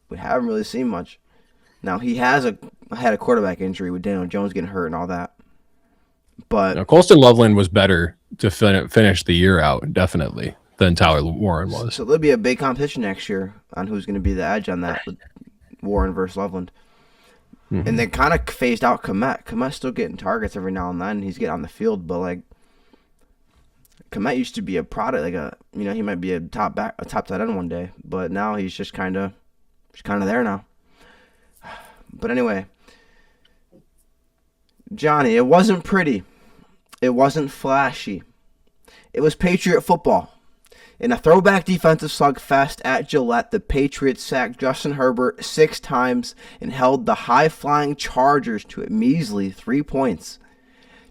we haven't really seen much. Now he has had a quarterback injury with Daniel Jones getting hurt and all that, but Now, Colston Loveland was better to finish the year out, definitely, than Tyler Warren was. So there'll be a big competition next year on who's going to be the edge on that with Warren versus Loveland. Mm-hmm. And they kind of phased out Komet. Komet's still getting targets every now and then. He's getting on the field, but like Komet used to be a product, he might be a top tight end one day, but now he's just kind of there now. But anyway, Jonny, it wasn't pretty. It wasn't flashy. It was Patriot football. In a throwback defensive slugfest at Gillette, the Patriots sacked Justin Herbert 6 times and held the high-flying Chargers to a measly 3 points.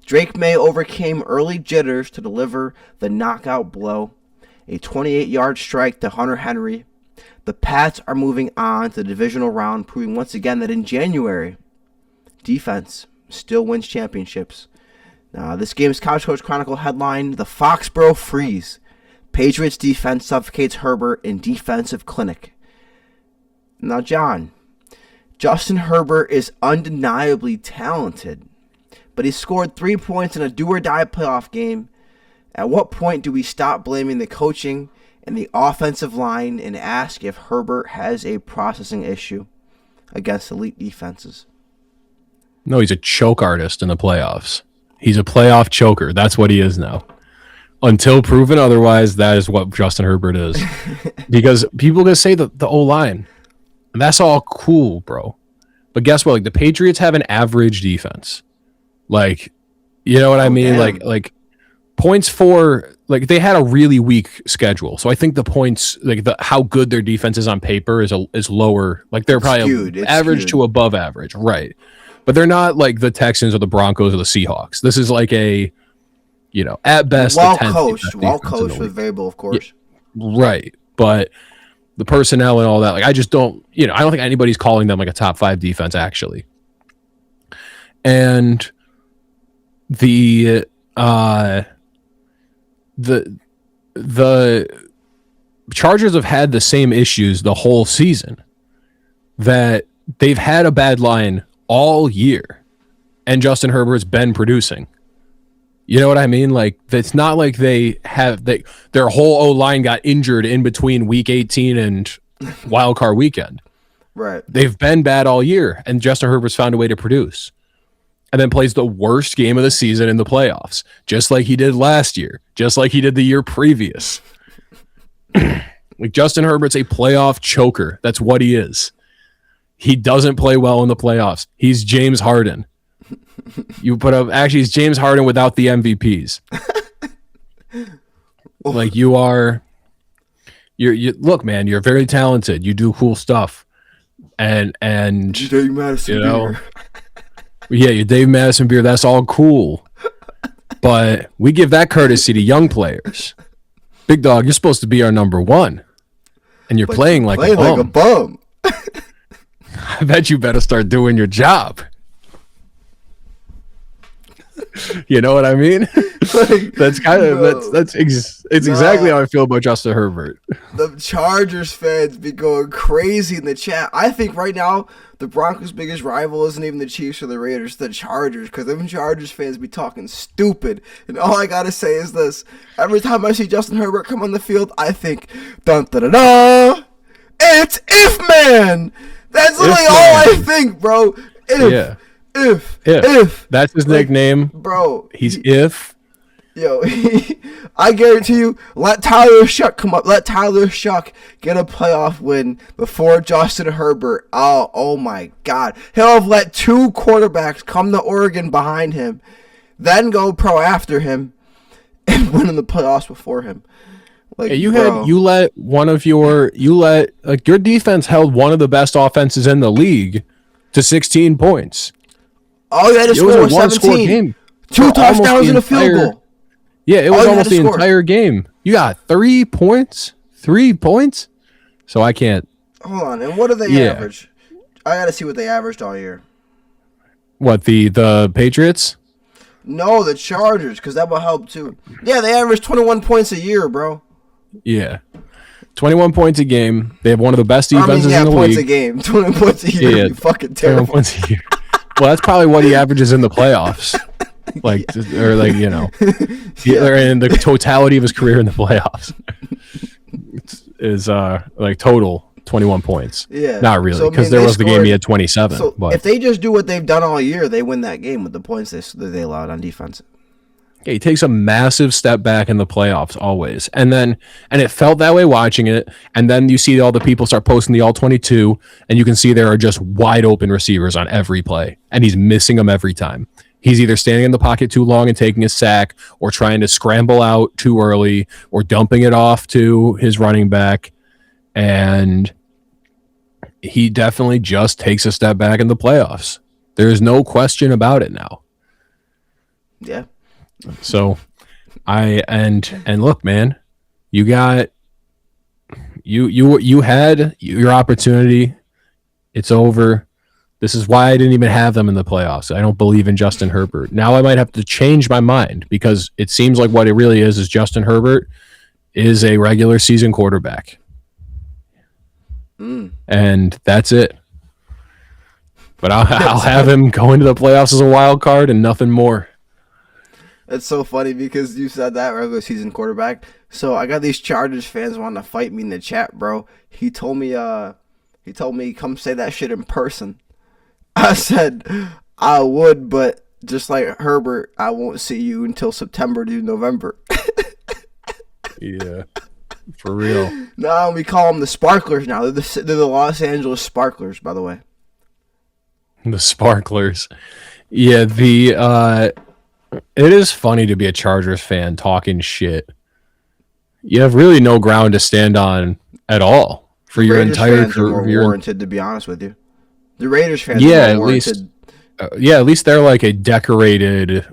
Drake May overcame early jitters to deliver the knockout blow, a 28-yard strike to Hunter Henry. The Pats are moving on to the divisional round, proving once again that in January, defense still wins championships. This game's Couch Coach Chronicle headline, the Foxboro Freeze. Patriots defense suffocates Herbert in defensive clinic. Now, John, Justin Herbert is undeniably talented, but he scored 3 points in a do-or-die playoff game. At what point do we stop blaming the coaching and the offensive line and ask if Herbert has a processing issue against elite defenses? No, he's a choke artist in the playoffs. He's a playoff choker. That's what he is now. Until proven otherwise, that is what Justin Herbert is. Because people gonna say the O-line. And that's all cool, bro. But guess what? Like the Patriots have an average defense. Like, you know what I mean? Damn. Like points for like they had a really weak schedule. So I think the points like how good their defense is on paper is lower. Like they're probably average to above average, right? But they're not like the Texans or the Broncos or the Seahawks. This is like a at best, well coached with variable, of course. Yeah, right. But the personnel and all that, like I just don't, I don't think anybody's calling them like a top 5 defense actually. And the Chargers have had the same issues the whole season, that they've had a bad line all year, and Justin Herbert's been producing. You know what I mean? Like, it's not like their whole O-line got injured in between week 18 and wild card weekend. Right. They've been bad all year, and Justin Herbert's found a way to produce. And then plays the worst game of the season in the playoffs, just like he did last year, just like he did the year previous. Like, Justin Herbert's a playoff choker. That's what he is. He doesn't play well in the playoffs. He's James Harden. He's James Harden without the MVPs. Like you're look, man, you're very talented. You do cool stuff. And Dave Madison beer. Yeah, your Dave Madison beer, that's all cool. But we give that courtesy to young players. Big dog, you're supposed to be our number 1. And you're playing like a bum. I bet you better start doing your job. You know what I mean? That's kind of exactly how I feel about Justin Herbert. The Chargers fans be going crazy in the chat. I think right now the Broncos' biggest rival isn't even the Chiefs or the Raiders, the Chargers, because them Chargers fans be talking stupid. And all I gotta say is this: every time I see Justin Herbert come on the field, I think, dun da da da, it's If Man. That's literally all I think, bro. If that's his nickname, bro. He's If. Yo, I guarantee you, let Tyler Shuck come up. Let Tyler Shuck get a playoff win before Justin Herbert. Oh my God. He'll have let 2 quarterbacks come to Oregon behind him, then go pro after him, and win in the playoffs before him. Like, hey, your defense held one of the best offenses in the league to 16 points. Oh, you had to score 17. Game 2 touchdowns and a field goal. Yeah, it was almost the entire game. You got 3 points? 3 points? So I can't. Hold on, and what do they average? I got to see what they averaged all year. What, the Patriots? No, the Chargers, because that will help too. Yeah, they average 21 points a year, bro. Yeah. 21 points a game. They have one of the best defenses in the points league. A game. 21 points a year. Yeah, You fucking terrible. 21 points a year. Well, that's probably what he averages in the playoffs. Like, or like, you know, or in the totality of his career in the playoffs is like total 21 points. Yeah. Not really, because there was the game he had 27. So but if they just do what they've done all year, they win that game with the points that they allowed on defense. he takes a massive step back in the playoffs always. And it felt that way watching it. And then you see all the people start posting the all 22, and you can see there are just wide open receivers on every play, and he's missing them every time. He's either standing in the pocket too long and taking a sack, or trying to scramble out too early, or dumping it off to his running back. And he definitely just takes a step back in the playoffs. There's no question about it now. Yeah. So and look, man, you got you had your opportunity. It's over. This is why I didn't even have them in the playoffs. I don't believe in Justin Herbert. Now I might have to change my mind, because it seems like what it really is Justin Herbert is a regular season quarterback. And that's it. But I'll have him go into the playoffs as a wild card and nothing more. It's so funny because you said that regular season quarterback. So I got these Chargers fans wanting to fight me in the chat, bro. He told me come say that shit in person. I said I would, but just like Herbert, I won't see you until September to November. Yeah, for real. No, we call them the Sparklers now. They're the Los Angeles Sparklers, by the way. The Sparklers. Yeah, it is funny to be a Chargers fan talking shit. You have really no ground to stand on at all for your Raiders entire fans are career. more warranted, to be honest with you. The Raiders fans Yeah, are more at least. warranted. At least they're like a decorated,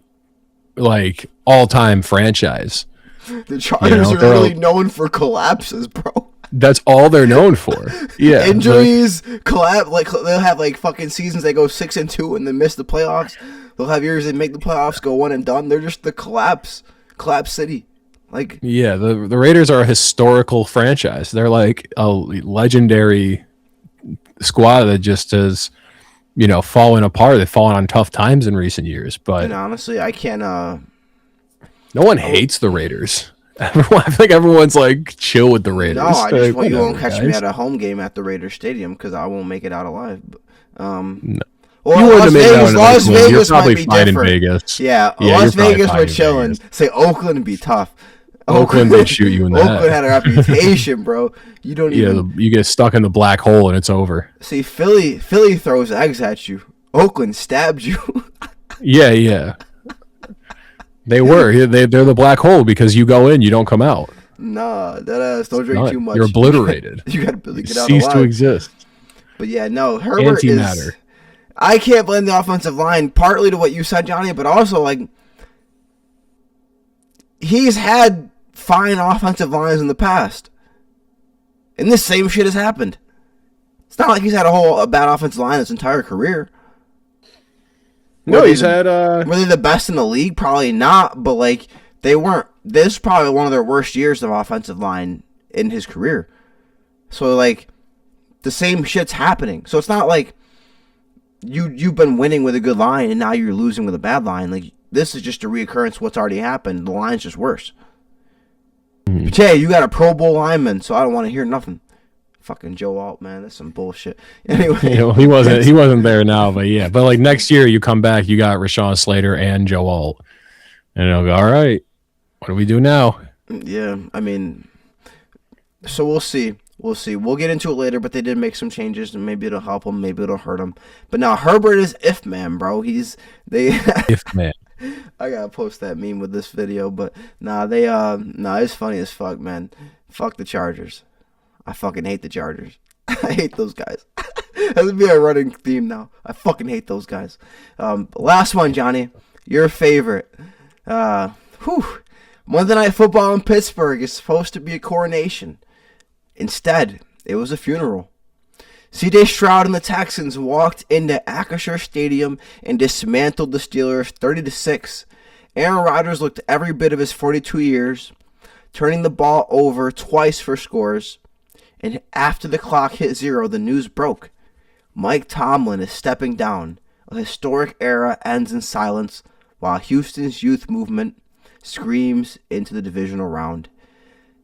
like all-time franchise. The Chargers are really known for collapses, bro. That's all they're known for. Yeah, injuries, collapse. Like they'll have like fucking seasons they go 6-2 and then miss the playoffs. They'll have years they make the playoffs, go 1 and done. They're just the collapse city. Like, yeah, the Raiders are a historical franchise. They're like a legendary squad that just has, fallen apart. They've fallen on tough times in recent years. But and honestly, I can't. No one hates the Raiders. I think everyone's like chill with the Raiders. No, I just want you won't guys. catch me at a home game at the Raiders Stadium because I won't make it out alive. No. Well, you Las Vegas, Las Vegas might be different. In Vegas. Yeah, Las Vegas we're chilling. Say Oakland would be tough. Oakland, they'd shoot you in the head. Oakland had a reputation, bro. You don't even. You get stuck in the black hole and it's over. See, Philly throws eggs at you. Oakland stabs you. Yeah. They were. They're the black hole because you go in, you don't come out. Nah, that ass. Don't drink too much. You're obliterated. You got to get out cease alive. To exist. But yeah, no, Herbert Antimatter. I can't blame the offensive line, partly to what you said, Johnny, but also like he's had fine offensive lines in the past, and this same shit has happened. It's not like he's had a bad offensive line his entire career. No, he's had. Were they the best in the league? Probably not, but like they weren't. This is probably one of their worst years of offensive line in his career. So like the same shit's happening. So it's not like you've been winning with a good line and now you're losing with a bad line. Like this is just a reoccurrence of what's already happened. The line's just worse. But hey, you got a Pro Bowl lineman, so I don't want to hear nothing. Fucking Joe Alt, man, that's some bullshit. Anyway, he wasn't there now, but yeah. But like next year, you come back, you got Rashawn Slater and Joe Alt, and it'll go, all right, what do we do now? Yeah, I mean, so we'll see. We'll get into it later, but they did make some changes, and maybe it'll help them, maybe it'll hurt them. But now Herbert is if man, bro. If man. I gotta post that meme with this video, but it's funny as fuck, man. Fuck the Chargers. I fucking hate the Chargers. I hate those guys. That'll be a running theme now. I fucking hate those guys. Last one, Johnny. Your favorite. Monday Night Football in Pittsburgh is supposed to be a coronation. Instead, it was a funeral. C.J. Stroud and the Texans walked into Acrisure Stadium and dismantled the Steelers 30-6 Aaron Rodgers looked every bit of his 42 years, turning the ball over twice for scores. And after the clock hit 0, the news broke. Mike Tomlin is stepping down. A historic era ends in silence while Houston's youth movement screams into the divisional round.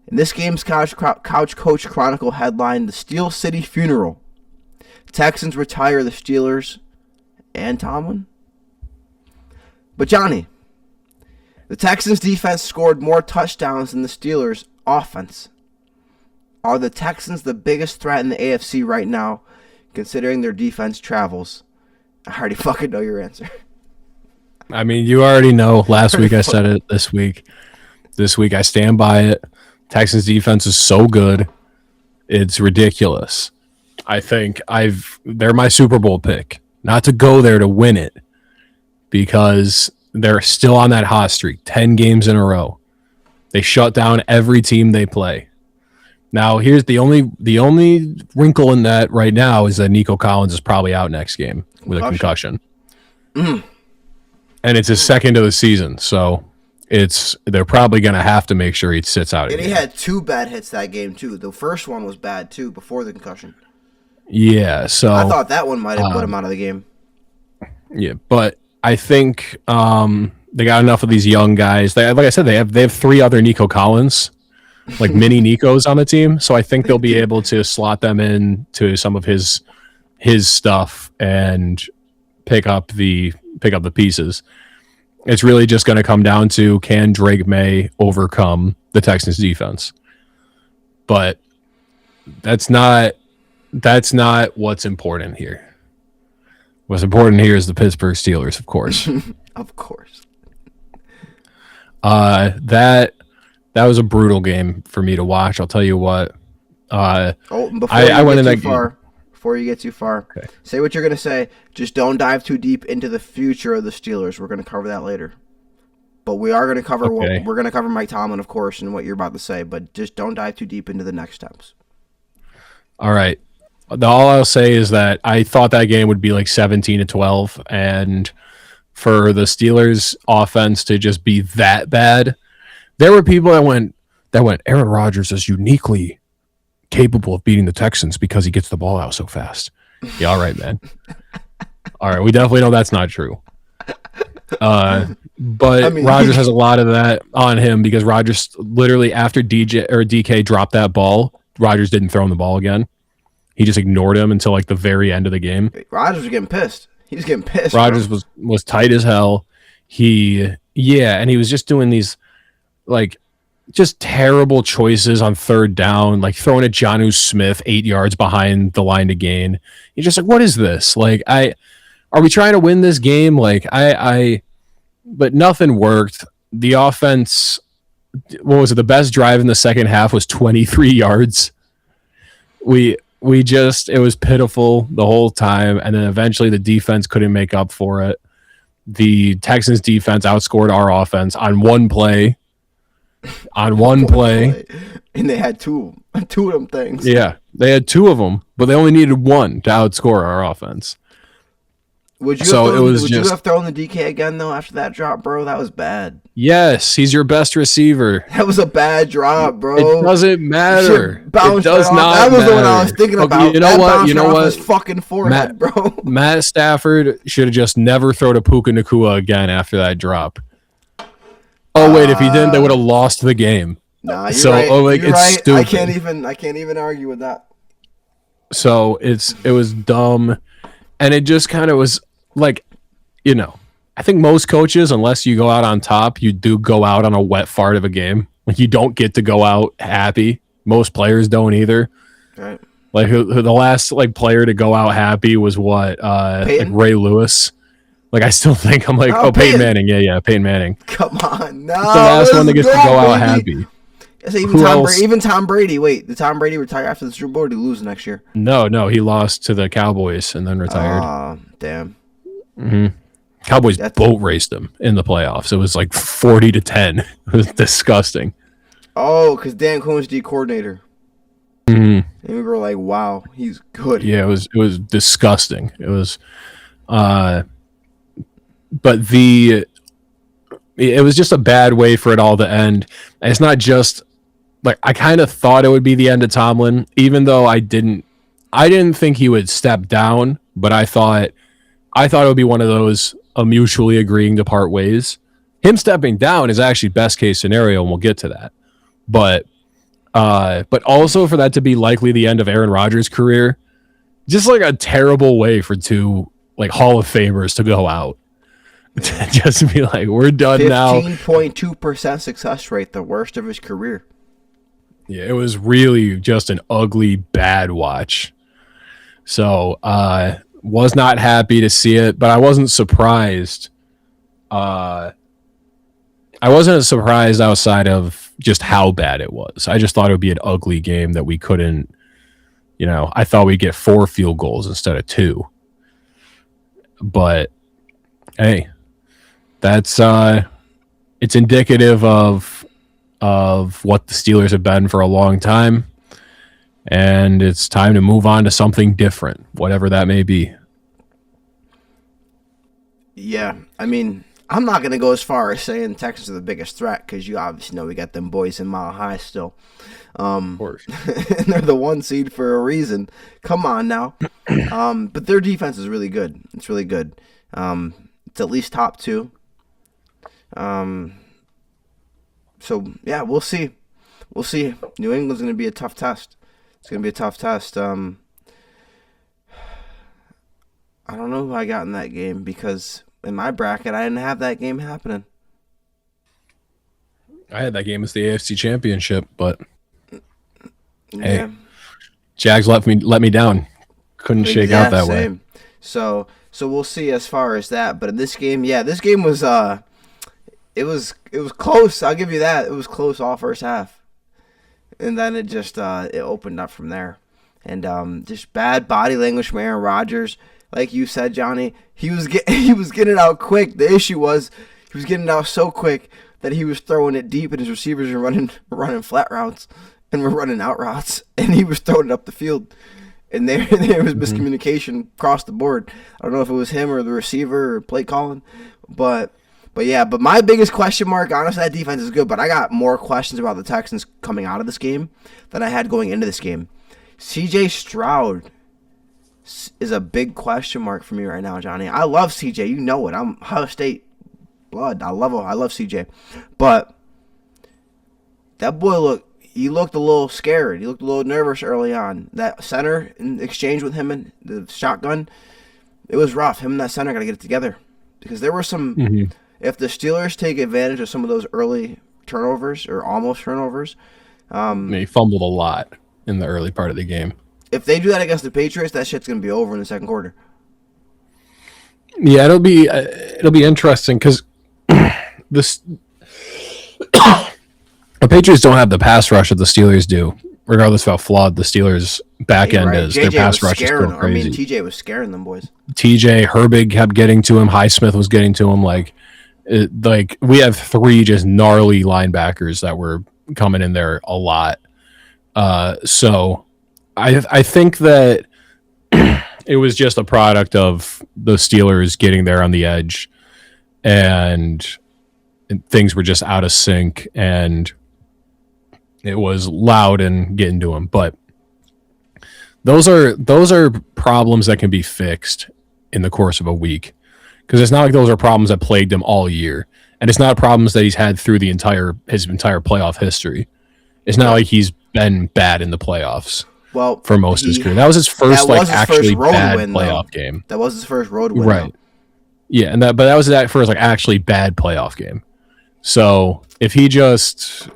In this game's Couch Coach Chronicle headline, the Steel City Funeral. Texans retire the Steelers and Tomlin. But Johnny, the Texans defense scored more touchdowns than the Steelers offense. Are the Texans the biggest threat in the AFC right now, considering their defense travels? I already fucking know your answer. I mean, you already know. Last week I said it. This week I stand by it. Texans defense is so good. It's ridiculous. I think they're my Super Bowl pick. Not to go there to win it, because they're still on that hot streak, 10 games in a row. They shut down every team they play. Now, here's the only wrinkle in that right now is that Nico Collins is probably out next game with a concussion. And it's his second of the season, so they're probably going to have to make sure he sits out. And he had 2 bad hits that game, too. The first one was bad, too, before the concussion. Yeah, so I thought that one might have put him out of the game. Yeah, but I think they got enough of these young guys. Like I said, they have 3 other Nico Collins, like mini Nicos on the team. So I think they'll be able to slot them in to some of his stuff and pick up the pieces. It's really just going to come down to, can Drake May overcome the Texans defense? But that's not what's important here. What's important here is the Pittsburgh Steelers, of course. Of course. That was a brutal game for me to watch. I'll tell you what. Before you get too far, okay. Say what you're going to say. Just don't dive too deep into the future of the Steelers. We're going to cover that later. But we are going to cover we're going to cover Mike Tomlin, of course, and what you're about to say. But just don't dive too deep into the next steps. All right. All I'll say is that I thought that game would be like 17-12, and for the Steelers offense to just be that bad, there were people that went, Aaron Rodgers is uniquely capable of beating the Texans because he gets the ball out so fast. Yeah, all right, man. All right, we definitely know that's not true. But Rodgers has a lot of that on him, because Rodgers literally, after DK dropped that ball, Rodgers didn't throw him the ball again. He just ignored him until like the very end of the game. Rodgers was getting pissed. He was getting pissed. Rodgers was tight as hell. And he was just doing these like just terrible choices on third down, like throwing at Jonnu Smith 8 yards behind the line to gain. You're just like, what is this? Like, are we trying to win this game? Like, but nothing worked. The offense, what was it? The best drive in the second half was 23 yards. It was pitiful the whole time, and then eventually the defense couldn't make up for it. The Texans defense outscored our offense on one play. And they had two of them things. Yeah, they had 2 of them, but they only needed 1 to outscore our offense. Would you have thrown the DK again, though, after that drop, bro? That was bad. Yes, he's your best receiver. That was a bad drop, bro. It doesn't matter. It does not That was matter. the one I was thinking about. You know what? You know what? His fucking forehead, bro. Matt Stafford should have just never thrown to Puka Nacua again after that drop. Oh wait, if he didn't, they would have lost the game. Nah, you're right. You're right. Stupid. I can't even argue with that. So it was dumb, and it just kind of was like, I think most coaches, unless you go out on top, you do go out on a wet fart of a game. Like, you don't get to go out happy. Most players don't either. Right. Like the last player to go out happy was what? Like Ray Lewis. Like, I still think I'm like, Peyton Manning. Yeah, Peyton Manning. Come on, no. The last one that gets to go out happy. Even Tom Brady. Wait, did Tom Brady retire after the Super Bowl, or did he lose next year? No, he lost to the Cowboys and then retired. Oh, damn. Mm-hmm. Cowboys boat raced them in the playoffs. It was like 40-10. It was disgusting. Oh, because Dan Cohen's D coordinator. Mm-hmm. And we were like, wow, he's good. Yeah, it was disgusting. It was, but it was just a bad way for it all to end. And it's not just like I kind of thought it would be the end of Tomlin, even though I didn't think he would step down, but I thought it would be one of those mutually agreeing to part ways. Him stepping down is actually best case scenario, and we'll get to that. But also for that to be likely the end of Aaron Rodgers' career, just like a terrible way for two like Hall of Famers to go out. To just be like, we're done now. 15.2% success rate, the worst of his career. Yeah, it was really just an ugly, bad watch. So, was not happy to see it, but I wasn't surprised. I wasn't surprised outside of just how bad it was. I just thought it would be an ugly game that we couldn't, I thought we'd get 4 field goals instead of 2. But, hey, that's, it's indicative of what the Steelers have been for a long time. And it's time to move on to something different, whatever that may be. Yeah, I mean, I'm not going to go as far as saying Texans are the biggest threat because you obviously know we got them boys in Mile High still. Of course. And they're the 1 seed for a reason. Come on now. But their defense is really good. It's really good. It's at least top 2. So, yeah, we'll see. We'll see. New England's going to be a tough test. It's going to be a tough test. I don't know who I got in that game because in my bracket, I didn't have that game happening. I had that game as the AFC Championship, but yeah. Hey, Jags let me down. Couldn't shake out that way. So we'll see as far as that. But in this game, this game was it was close. I'll give you that. It was close all first half. And then it just it opened up from there. And just bad body language from Aaron Rodgers. Like you said, Johnny, he was getting it out quick. The issue was he was getting it out so quick that he was throwing it deep, and his receivers were running flat routes and were running out routes, and he was throwing it up the field. And there was miscommunication across the board. I don't know if it was him or the receiver or play calling, but my biggest question mark, honestly, that defense is good, but I got more questions about the Texans coming out of this game than I had going into this game. CJ Stroud is a big question mark for me right now, Johnny. I love CJ, you know it. I'm Ohio State blood. I love CJ, but that boy looked a little scared. He looked a little nervous early on. That center in exchange with him and the shotgun, it was rough. Him and that center got to get it together because there were some. Mm-hmm. If the Steelers take advantage of some of those early turnovers or almost turnovers, he fumbled a lot in the early part of the game. If they do that against the Patriots, that shit's gonna be over in the second quarter. Yeah, it'll be interesting because the Patriots don't have the pass rush that the Steelers do. Regardless of how flawed the Steelers' back end is, their pass rush is still crazy. I mean, TJ was scaring them boys. TJ Herbig kept getting to him. Highsmith was getting to him. Like we have 3 just gnarly linebackers that were coming in there a lot. So I think that it was just a product of the Steelers getting there on the edge, and things were just out of sync, and it was loud and getting to him. But those are problems that can be fixed in the course of a week, because it's not like those are problems that plagued him all year, and it's not problems that he's had through his entire playoff history. It's not like he's been bad in the playoffs. Well, for most of his career, that was his first actually bad playoff game. That was his first road win, right? Though. Yeah, and that was that first actually bad playoff game. So if he just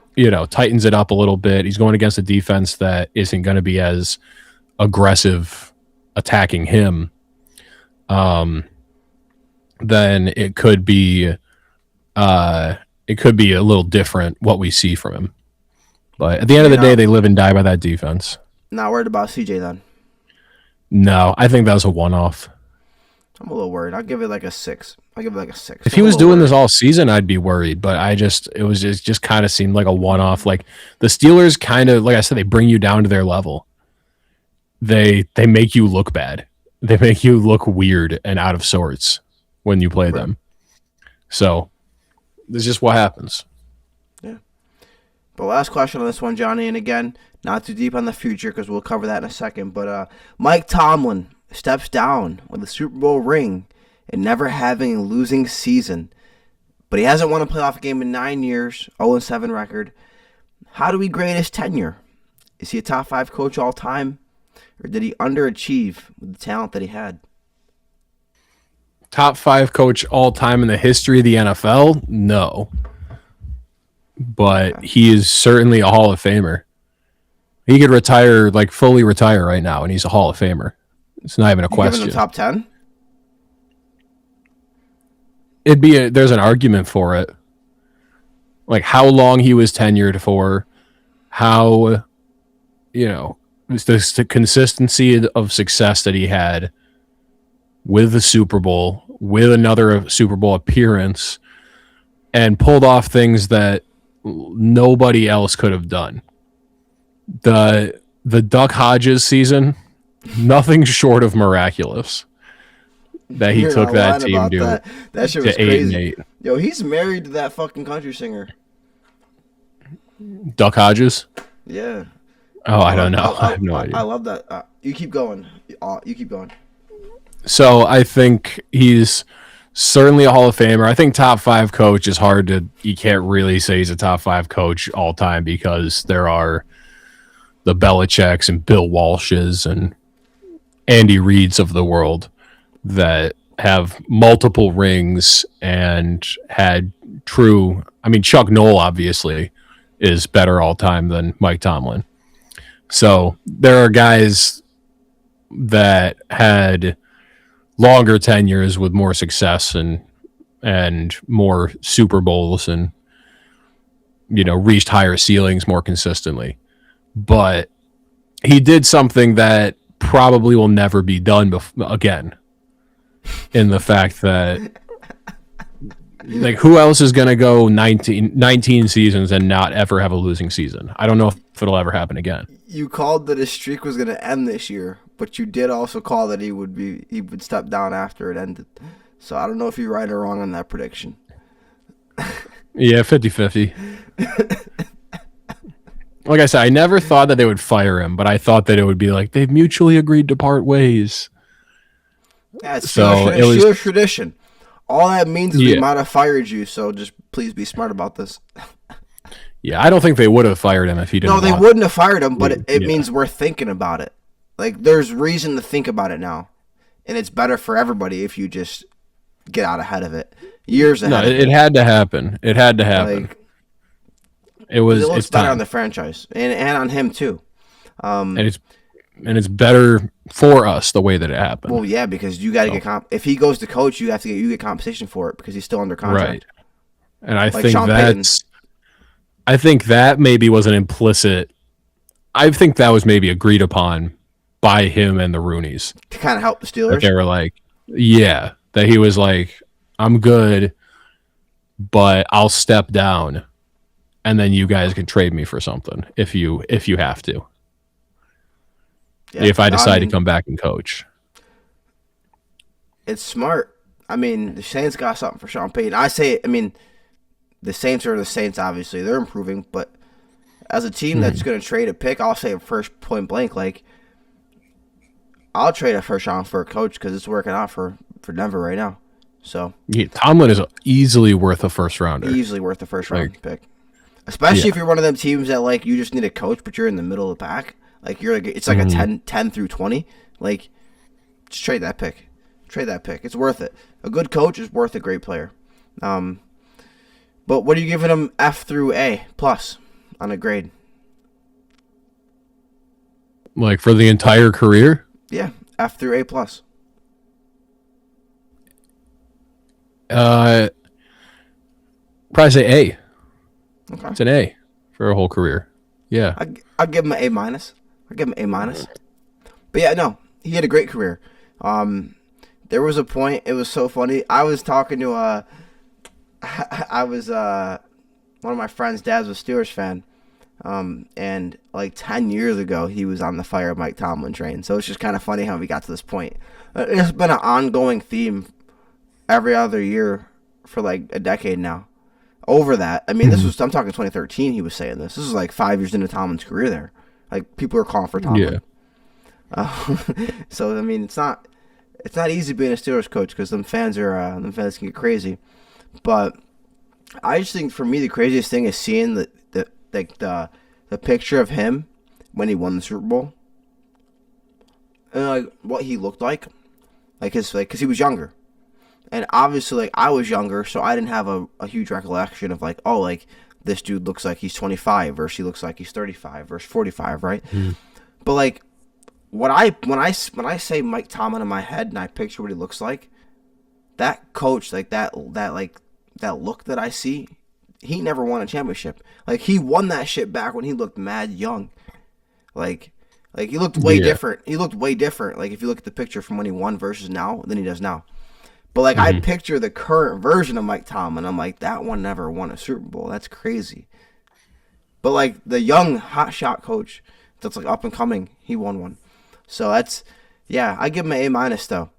tightens it up a little bit, he's going against a defense that isn't going to be as aggressive attacking him. Then it could be a little different what we see from him. But at the end of the day, they live and die by that defense. Not worried about CJ then? No, I think that was a one-off. I'm a little worried. I'll give it like a 6. If he was doing this all season, I'd be worried. But it just kind of seemed like a one-off. Like the Steelers kind of, like I said, they bring you down to their level. They make you look bad. They make you look weird and out of sorts when you play them. So It's just what happens. Yeah. But last question on this one, Johnny, and again, not too deep on the future because we'll cover that in a second. But Mike Tomlin steps down with a Super Bowl ring and never having a losing season. But he hasn't won a playoff game in 9 years, 0-7 record. How do we grade his tenure? Is he a top 5 coach all time? Or did he underachieve with the talent that he had? Top 5 coach all time in the history of the NFL? No. But he is certainly a Hall of Famer. He could retire, like fully retire right now, and he's a Hall of Famer. It's not even a question. Giving him top 10? There's an argument for it. Like how long he was tenured for, how, the consistency of success that he had with the Super Bowl, with another Super Bowl appearance, and pulled off things that nobody else could have done. The Duck Hodges season, nothing short of miraculous. That he took that team to that shit was crazy. 8-8. Yo, he's married to that fucking country singer. Duck Hodges? Yeah. Oh, I don't know. I have no idea. I love that. You keep going. You keep going. So I think he's certainly a Hall of Famer. I think top 5 coach is hard to. You can't really say he's a top 5 coach all time because there are the Belichicks and Bill Walshes and Andy Reids of the world that have multiple rings and had true. I mean, Chuck Noll obviously is better all time than Mike Tomlin. So there are guys that had longer tenures with more success and more Super Bowls and reached higher ceilings more consistently. But he did something that probably will never be done again. In the fact that, like, who else is going to go 19 seasons and not ever have a losing season? I don't know if it'll ever happen again. You called that his streak was going to end this year, but you did also call that he would step down after it ended. So I don't know if you're right or wrong on that prediction. Yeah, 50-50. Like I said, I never thought that they would fire him, but I thought that it would be like they've mutually agreed to part ways. Yeah, it's Steelers tradition. All that means is we might have fired you, so just please be smart about this. Yeah, I don't think they would have fired him if he didn't. No, they wouldn't have fired him, but it means we're thinking about it. Like, there's reason to think about it now. And it's better for everybody if you just get out ahead of it. Years ahead. No, it had to happen. It had to happen. Like, it was. It's better on the franchise and on him too. And it's better for us the way that it happened. Well, yeah, because you got to get if he goes to coach, you get compensation for it because he's still under contract. Right. And I think that maybe was an implicit. I think that was maybe agreed upon by him and the Rooneys to kind of help the Steelers. Like they were like, yeah, that he was like, I'm good, but I'll step down, and then you guys can trade me for something if you have to. Yeah, if I decide to come back and coach. It's smart. I mean, the Saints got something for Sean Payton. The Saints are the Saints, obviously. They're improving, but as a team that's going to trade a pick, I'll say first point blank, like, I'll trade a first round for a coach because it's working out for Denver right now. So yeah, Tomlin is easily worth a first rounder. Easily worth a first round pick. Especially if you're one of them teams that, like, you just need a coach, but you're in the middle of the pack. Like, it's like a 10 through 20. Like, just trade that pick. Trade that pick. It's worth it. A good coach is worth a great player. But what are you giving him F through A plus on a grade? Like, for the entire career? Yeah, F through A plus. Probably say A. Okay. It's an A for a whole career. Yeah. I'll give him an A minus. But yeah, no, he had a great career. There was a point, it was so funny. I was talking to one of my friend's dad's a Steelers fan. And like 10 years ago, he was on the fire Mike Tomlin train. So it's just kind of funny how we got to this point. It's been an ongoing theme every other year for like a decade now. over that. I mean, I'm talking 2013. He was saying this. This is like 5 years into Tomlin's career there. Like people are calling for Tomlin. Yeah. So I mean, it's not easy being a Steelers coach because them fans can get crazy. But I just think for me the craziest thing is seeing the picture of him when he won the Super Bowl and like what he looked like because he was younger. And obviously, like, I was younger, so I didn't have a huge recollection of, like, oh, like, this dude looks like he's 25 versus he looks like he's 35 versus 45, right? Mm. But, like, when I say Mike Tomlin in my head and I picture what he looks like, that coach, like, that look that I see, he never won a championship. Like, he won that shit back when he looked mad young. Like he looked way different. He looked way different, like, if you look at the picture from when he won versus now than he does now. But, like, I picture the current version of Mike Tomlin. I'm like, that one never won a Super Bowl. That's crazy. But, like, the young hotshot coach that's, like, up and coming, he won one. So that's, yeah, I give him an A-, though.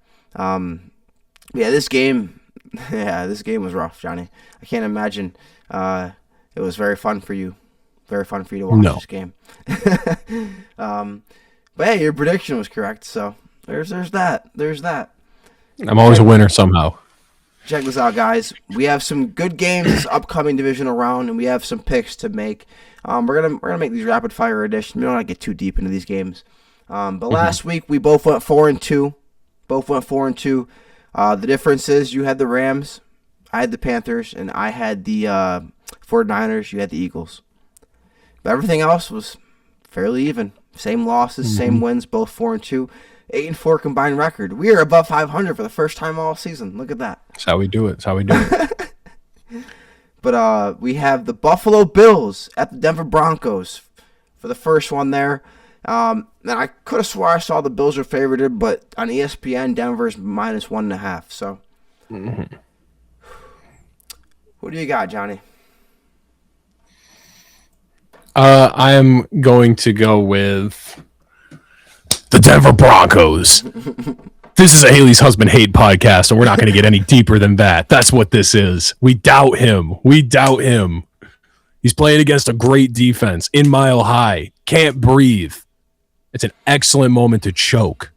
This game was rough, Johnny. I can't imagine it was very fun for you. Very fun for you to watch this game. But, hey, your prediction was correct. So there's that. I'm always a winner somehow. Check this out, guys. We have some good games this upcoming divisional round, and we have some picks to make. We're gonna make these rapid fire editions. We don't want to get too deep into these games. But last week we both went 4-2. The difference is you had the Rams, I had the Panthers, and I had the 49ers. You had the Eagles. But everything else was fairly even. Same losses, same wins, both 4-2. 8-4 combined record. We are above 500 for the first time all season. Look at that. That's how we do it. But we have the Buffalo Bills at the Denver Broncos for the first one there. And I could have swore I saw the Bills were favored, but on ESPN, Denver's -1.5. So, What do you got, Johnny? I am going to go with the Denver Broncos. This is a Haley's Husband Hate podcast, and we're not going to get any deeper than that. That's what this is. We doubt him. He's playing against a great defense in Mile High. Can't breathe. It's an excellent moment to choke.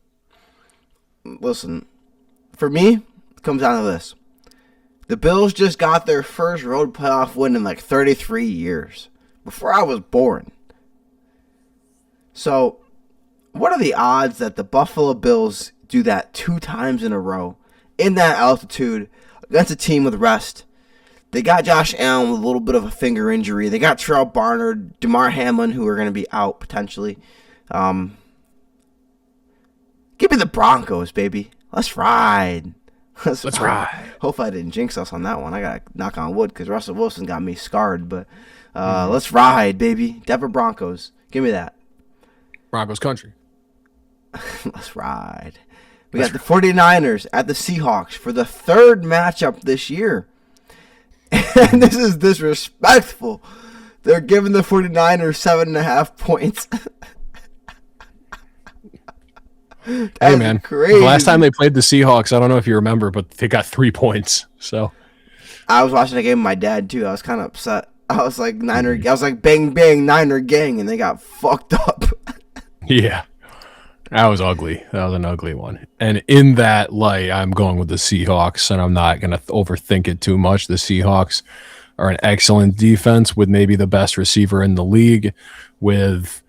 Listen, for me, it comes down to this. The Bills just got their first road playoff win in like 33 years. Before I was born. So, what are the odds that the Buffalo Bills do that 2 times in a row in that altitude against a team with rest? They got Josh Allen with a little bit of a finger injury. They got Terrell Barnard, DeMar Hamlin, who are going to be out potentially. Give me the Broncos, baby. Let's ride. Let's ride. Hopefully I didn't jinx us on that one. I got to knock on wood because Russell Wilson got me scarred. But let's ride, baby. Denver Broncos. Give me that. Broncos country. Let's ride. We got the 49ers at the Seahawks for the third matchup this year. And this is disrespectful. They're giving the 49ers 7.5 points. Hey, man. Crazy. The last time they played the Seahawks, I don't know if you remember, but they got 3 points. So I was watching the game with my dad, too. I was kind of upset. I was like, I was like, bang, bang, Niner gang, and they got fucked up. Yeah. That was ugly. That was an ugly one. And in that light, I'm going with the Seahawks, and I'm not going to overthink it too much. The Seahawks are an excellent defense with maybe the best receiver in the league, with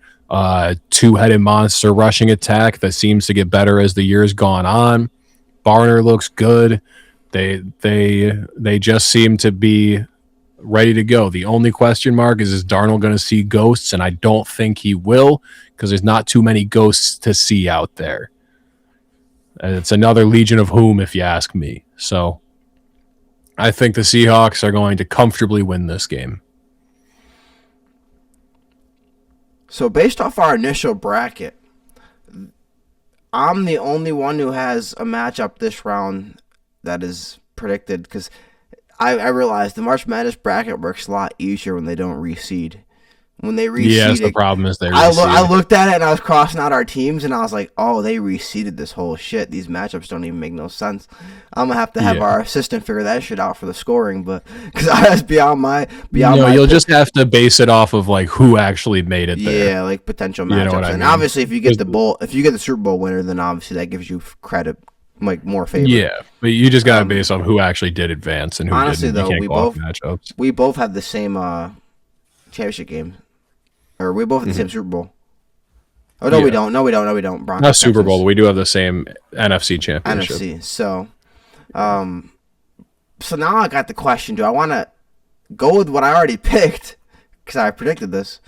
two-headed monster rushing attack that seems to get better as the year's gone on. Barner looks good. They just seem to be ready to go. The only question mark is Darnold going to see ghosts? And I don't think he will, because there's not too many ghosts to see out there. And it's another Legion of Whom, if you ask me. So I think the Seahawks are going to comfortably win this game. So based off our initial bracket, I'm the only one who has a matchup this round that is predicted, because I realize the March Madness bracket works a lot easier when they don't reseed. when they Yeah, that's the reseeded. problem is they I reseed. looked at it and I was crossing out our teams and I was like, oh, they reseeded this whole shit. These matchups don't even make no sense. I'm gonna have to have Yeah. our assistant figure that shit out for the scoring, but because that's beyond my No, you'll just have to base it off of like who actually made it there. yeah, like potential You know what matchups. I And mean? obviously, if you get the Super Bowl winner, then obviously that gives you credit, like more favor. Yeah, but you just got to base on who actually did advance and who Honestly, didn't. though, You can't go off matchups. we both have the same championship game, or we both have the same Super Bowl. Oh no, Yeah. we don't. No, we don't. No, we don't. Broncos, Not Super Texans. Bowl, but we do have the same NFC championship. NFC. So, so now I got the question: do I want to go with what I already picked because I predicted this,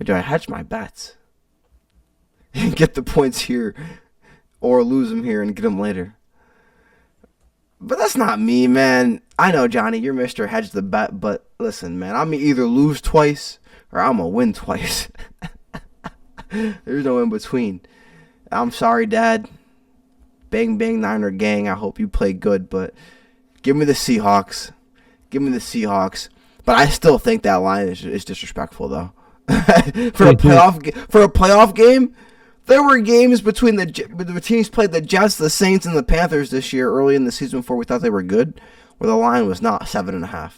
or do I hedge my bets and get the points here, or lose them here and get them later? But that's not me, man. I know, Johnny, you're Mr. Hedge the Bet, but listen, man, I'm either lose twice or I'm gonna win twice. There's no in between. I'm sorry, Dad. Bang, bang, Niner gang. I hope you play good, but give me the Seahawks. Give me the Seahawks. But I still think that line is disrespectful, though. For a playoff game, there were games between the teams played the Jets, the Saints, and the Panthers this year early in the season before we thought they were good, where the line was not 7.5.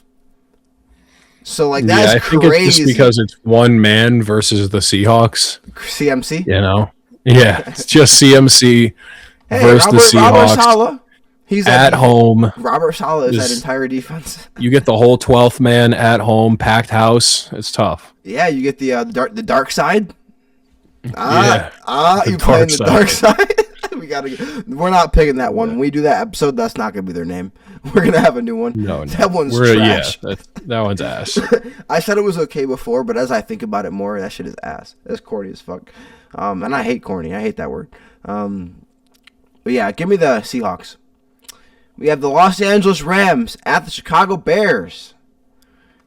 So like that's I think crazy. it's just because it's one man versus the Seahawks. CMC. You know, yeah, it's just CMC versus the Robert Seahawks Saleh. He's at home. Robert Saleh is that Is- entire defense. You get the whole 12th man at home, packed house. It's tough. Yeah, you get the dark side. The You playing the dark dark side? We're not picking that one. When we do that episode, that's not gonna be their name. We're gonna have a new one. No, that one's trash. Yeah, that one's ass. I said it was okay before, but as I think about it more, that shit is ass. That's corny as fuck. And I hate corny. I hate that word. But yeah, give me the Seahawks. We have the Los Angeles Rams at the Chicago Bears.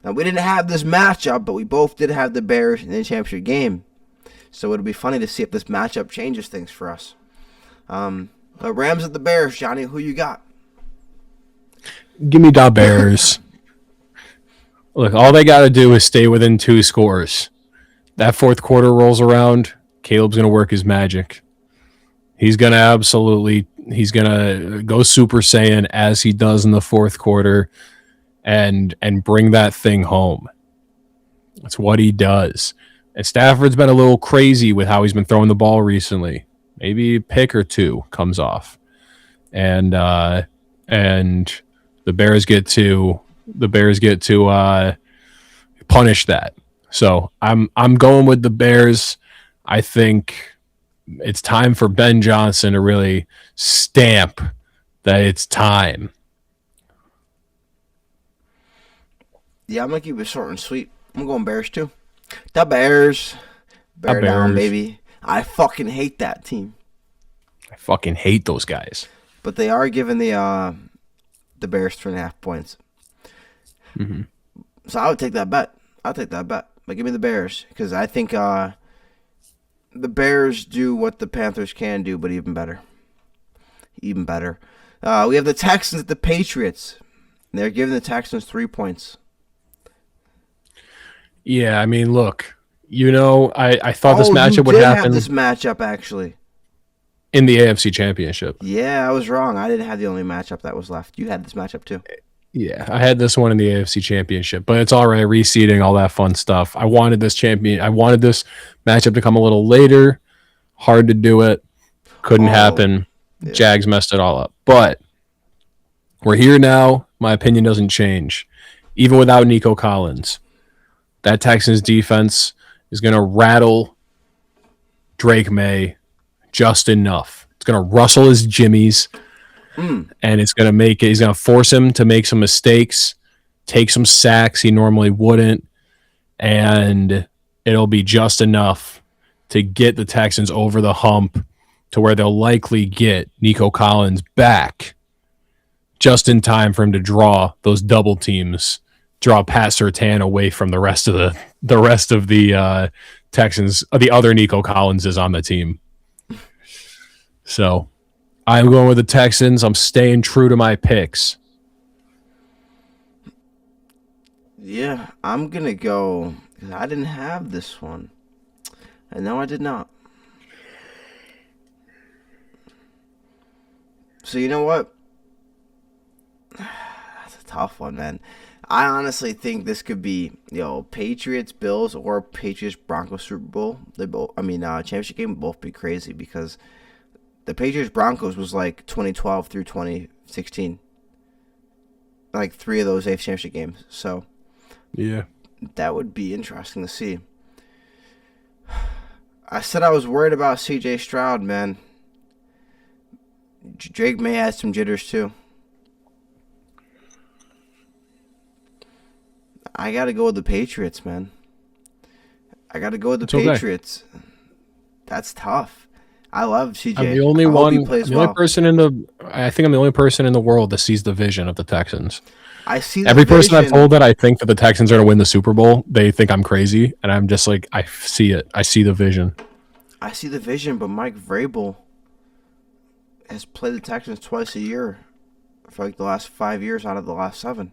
Now, we didn't have this matchup, but we both did have the Bears in the championship game. So it'll be funny to see if this matchup changes things for us. The Rams at the Bears, Johnny, who you got? Give me the Bears. Look, all they got to do is stay within 2 scores. That fourth quarter rolls around, Caleb's going to work his magic. He's going to go Super Saiyan as he does in the fourth quarter and bring that thing home. That's what he does. And Stafford's been a little crazy with how he's been throwing the ball recently. Maybe a pick or two comes off. And the Bears get to punish that. So I'm going with the Bears. I think it's time for Ben Johnson to really stamp that it's time. Yeah, I'm going to keep it short and sweet. I'm going Bears, too. The Bears. Bear down, baby. I fucking hate that team. I fucking hate those guys. But they are giving the Bears 3.5 points. Mm-hmm. So I would take that bet. But give me the Bears. Because I think the Bears do what the Panthers can do, but even better. We have the Texans at the Patriots. They're giving the Texans 3 points. Yeah, I mean, look, I thought this matchup would happen. Have this matchup actually in the AFC Championship. Yeah, I was wrong. I didn't have the only matchup that was left. You had this matchup too. Yeah, I had this one in the AFC Championship, but it's all right. Reseeding, all that fun stuff. I wanted this matchup to come a little later. Hard to do it. Couldn't happen. Yeah. Jags messed it all up. But we're here now. My opinion doesn't change. Even without Nico Collins, that Texans defense is going to rattle Drake May just enough. It's going to rustle his jimmies. And he's going to force him to make some mistakes, take some sacks he normally wouldn't, and it'll be just enough to get the Texans over the hump to where they'll likely get Nico Collins back just in time for him to draw those double teams, draw Pat Surtain away from the rest of the Texans. The other Nico Collins is on the team. So I'm going with the Texans. I'm staying true to my picks. Yeah, I'm going to go I didn't have this one. And no, I did not. So you know what? That's a tough one, man. I honestly think this could be, Patriots, Bills, or Patriots, Broncos Super Bowl. They both, championship game would both be crazy because the Patriots Broncos was like 2012 through 2016. Like 3 of those AFC championship games. So yeah, that would be interesting to see. I said I was worried about CJ Stroud, man. Drake may have some jitters too. I got to go with the Patriots, man. I got to go with the Patriots. Okay. That's tough. I love CJ. I'm the only person in the world that sees the vision of the Texans. I see every person I've told that I think that the Texans are going to win the Super Bowl, they think I'm crazy, and I'm just like, I see it. I see the vision. I see the vision, but Mike Vrabel has played the Texans twice a year for like the last 5 years out of the last 7.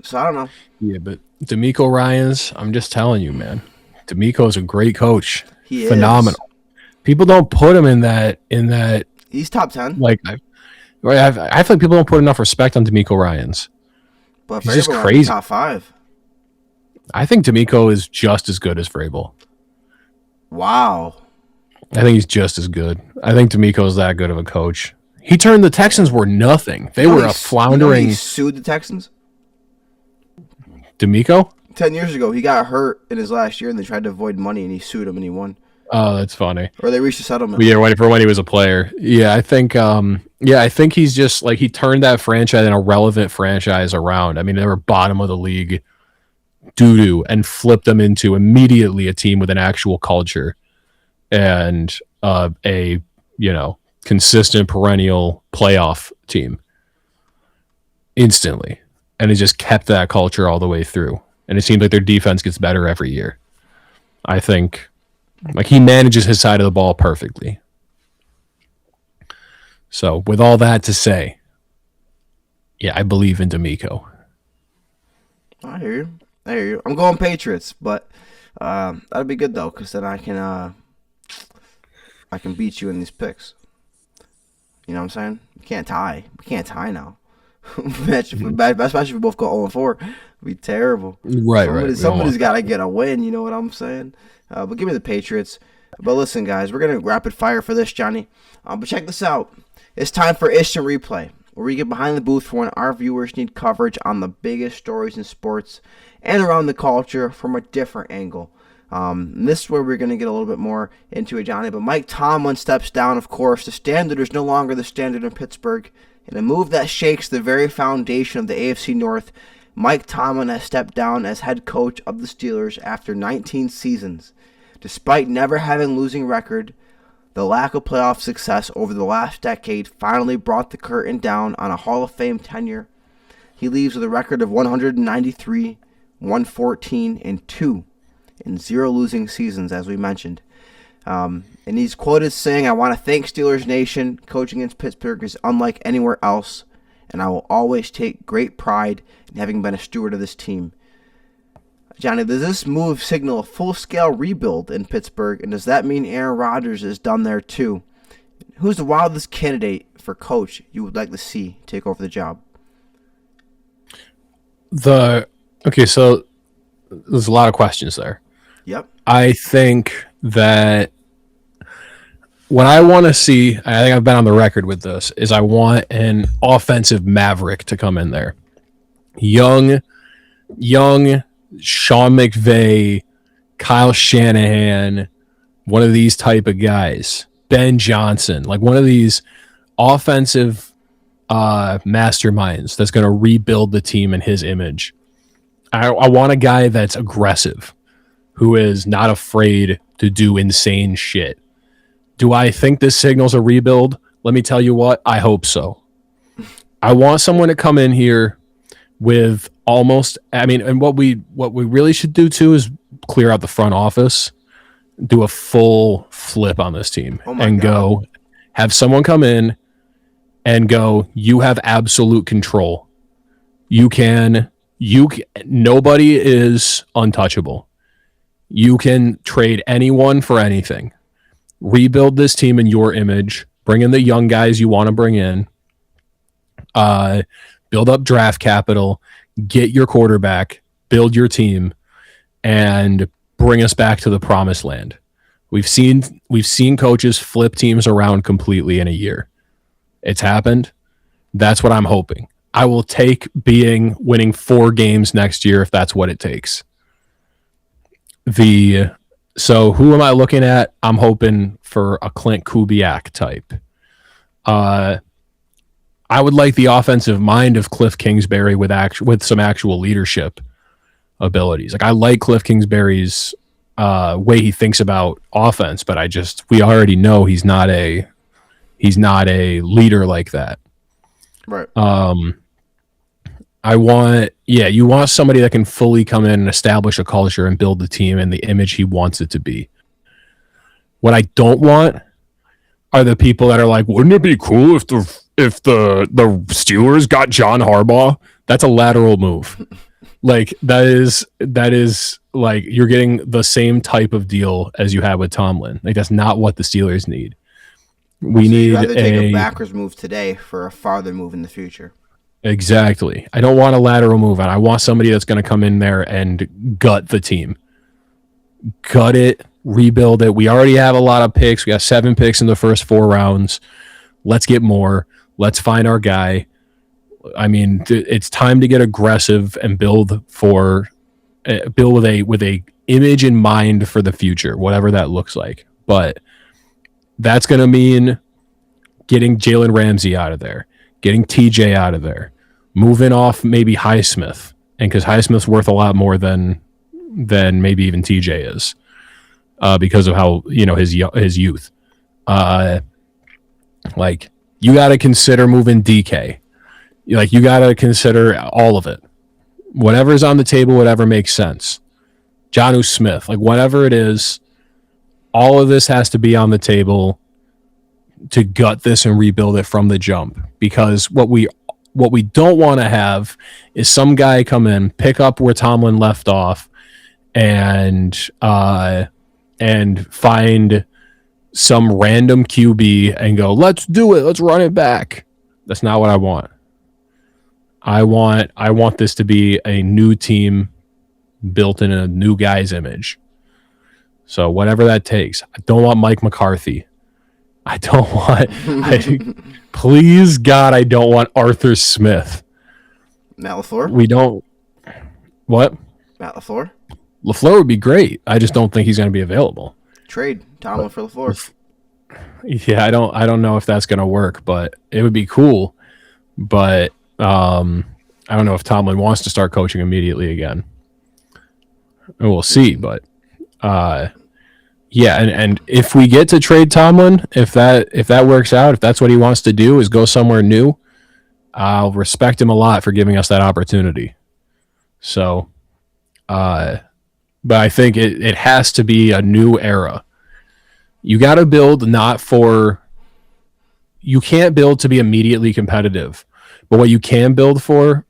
So I don't know. Yeah, but D'Amico Ryans, I'm just telling you, man. D'Amico's a great coach. He phenomenal. Is. People don't put him in that. He's top 10. Like, I feel like people don't put enough respect on D'Amico Ryans. But he's just crazy. Top 5. I think D'Amico is just as good as Vrabel. Wow. I think he's just as good. I think D'Amico's that good of a coach. He turned the Texans were nothing. They were a floundering. He sued the Texans. D'Amico? 10 years ago, he got hurt in his last year, and they tried to avoid money, and he sued him, and he won. Oh, that's funny. Or they reached a settlement. Yeah, when he was a player. Yeah, I think. I think he's just like he turned that franchise, an irrelevant franchise, around. I mean, they were bottom of the league, doodoo, and flipped them into immediately a team with an actual culture, and a consistent perennial playoff team. Instantly. And it just kept that culture all the way through. And it seems like their defense gets better every year. I think, like, he manages his side of the ball perfectly. So, with all that to say, yeah, I believe in D'Amico. I hear you. I'm going Patriots, but that'd be good though, because then I can beat you in these picks. You know what I'm saying? We can't tie now. Best match if we both go 0-4. It'd be terrible. Right. Somebody's got to get a win. You know what I'm saying? But give me the Patriots. But listen, guys, we're gonna rapid fire for this, Jonny. But check this out. It's time for Instant Replay, where we get behind the booth for when our viewers need coverage on the biggest stories in sports and around the culture from a different angle. This is where we're going to get a little bit more into it, Jonny. But Mike Tomlin steps down, of course. The standard is no longer the standard in Pittsburgh. In a move that shakes the very foundation of the AFC North, Mike Tomlin has stepped down as head coach of the Steelers after 19 seasons. Despite never having a losing record, the lack of playoff success over the last decade finally brought the curtain down on a Hall of Fame tenure. He leaves with a record of 193, 114, and 2 in 0 losing seasons, as we mentioned. And he's quoted saying, "I want to thank Steelers Nation. Coaching against Pittsburgh is unlike anywhere else, and I will always take great pride in having been a steward of this team." Jonny, does this move signal a full-scale rebuild in Pittsburgh, and does that mean Aaron Rodgers is done there too? Who's the wildest candidate for coach you would like to see take over the job? Okay, so there's a lot of questions there. Yep. I think that what I want to see, I think I've been on the record with this, is I want an offensive maverick to come in there. Young Sean McVay, Kyle Shanahan, one of these type of guys. Ben Johnson, like one of these offensive masterminds that's going to rebuild the team in his image. I want a guy that's aggressive, who is not afraid to do insane shit. Do I think this signals a rebuild? Let me tell you what, I hope so. I want someone to come in here with and what we really should do too is clear out the front office, do a full flip on this team, go have someone come in and go, you have absolute control. You can Nobody is untouchable. You can trade anyone for anything. Rebuild this team in your image. Bring in the young guys you want to bring in. Build up draft capital. Get your quarterback. Build your team, and bring us back to the promised land. We've seen coaches flip teams around completely in a year. It's happened. That's what I'm hoping. I will take winning 4 games next year if that's what it takes. So who am I looking at? I'm hoping for a Clint Kubiak type. I would like the offensive mind of Cliff Kingsbury with some actual leadership abilities. Like, I like Cliff Kingsbury's way he thinks about offense, but we already know he's not a leader like that. Right. You want somebody that can fully come in and establish a culture and build the team and the image he wants it to be. What I don't want are the people that are like, wouldn't it be cool if the Steelers got John Harbaugh? That's a lateral move. Like, that is like, you're getting the same type of deal as you had with Tomlin. Like, that's not what the Steelers need. You'd rather take a backwards move today for a farther move in the future. Exactly. I don't want a lateral move, and I want somebody that's going to come in there and gut the team. Gut it, rebuild it. We already have a lot of picks. We got 7 picks in the first 4 rounds. Let's get more. Let's find our guy. I mean, it's time to get aggressive and build with a image in mind for the future, whatever that looks like. But that's going to mean getting Jalen Ramsey out of there, getting TJ out of there, moving off maybe Highsmith, and because Highsmith's worth a lot more than maybe even TJ is, because of how his youth. Like, you got to consider moving DK. Like, you got to consider all of it. Whatever's on the table, whatever makes sense. Jonnu Smith, like, whatever it is, all of this has to be on the table to gut this and rebuild it from the jump. Because what we don't want to have is some guy come in, pick up where Tomlin left off, and find some random QB and go, let's do it, let's run it back. That's not what I want. I want this to be a new team built in a new guy's image. So whatever that takes. I don't want Mike McCarthy. Please God, I don't want Arthur Smith. Matt LaFleur? We don't. What? Matt LaFleur? LaFleur would be great. I just don't think he's going to be available. Trade Tomlin for LaFleur. Yeah, I don't know if that's going to work, but it would be cool. But I don't know if Tomlin wants to start coaching immediately again. We'll see, but yeah, and if we get to trade Tomlin, if that works out, if that's what he wants to do, is go somewhere new, I'll respect him a lot for giving us that opportunity. So, but I think it has to be a new era. You got to build you can't build to be immediately competitive, but what you can build for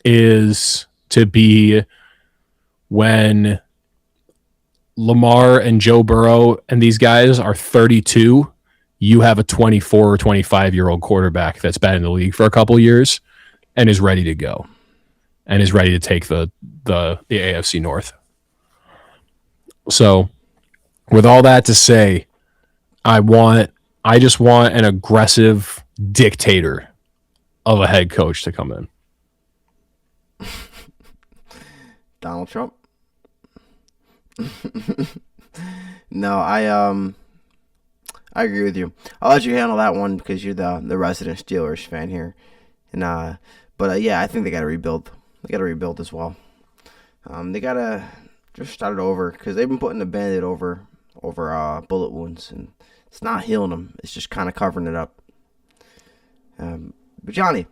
is to be when Lamar and Joe Burrow and these guys are 32, you have a 24 or 25-year-old quarterback that's been in the league for a couple years and is ready to go and is ready to take the AFC North. So with all that to say, I just want an aggressive dictator of a head coach to come in. Donald Trump? No, I agree with you. I'll let you handle that one because you're the resident Steelers fan here. And yeah, I think they got to rebuild. They got to rebuild as well. They got to just start it over because they've been putting the Band-Aid over bullet wounds, and it's not healing them. It's just kind of covering it up. But Johnny,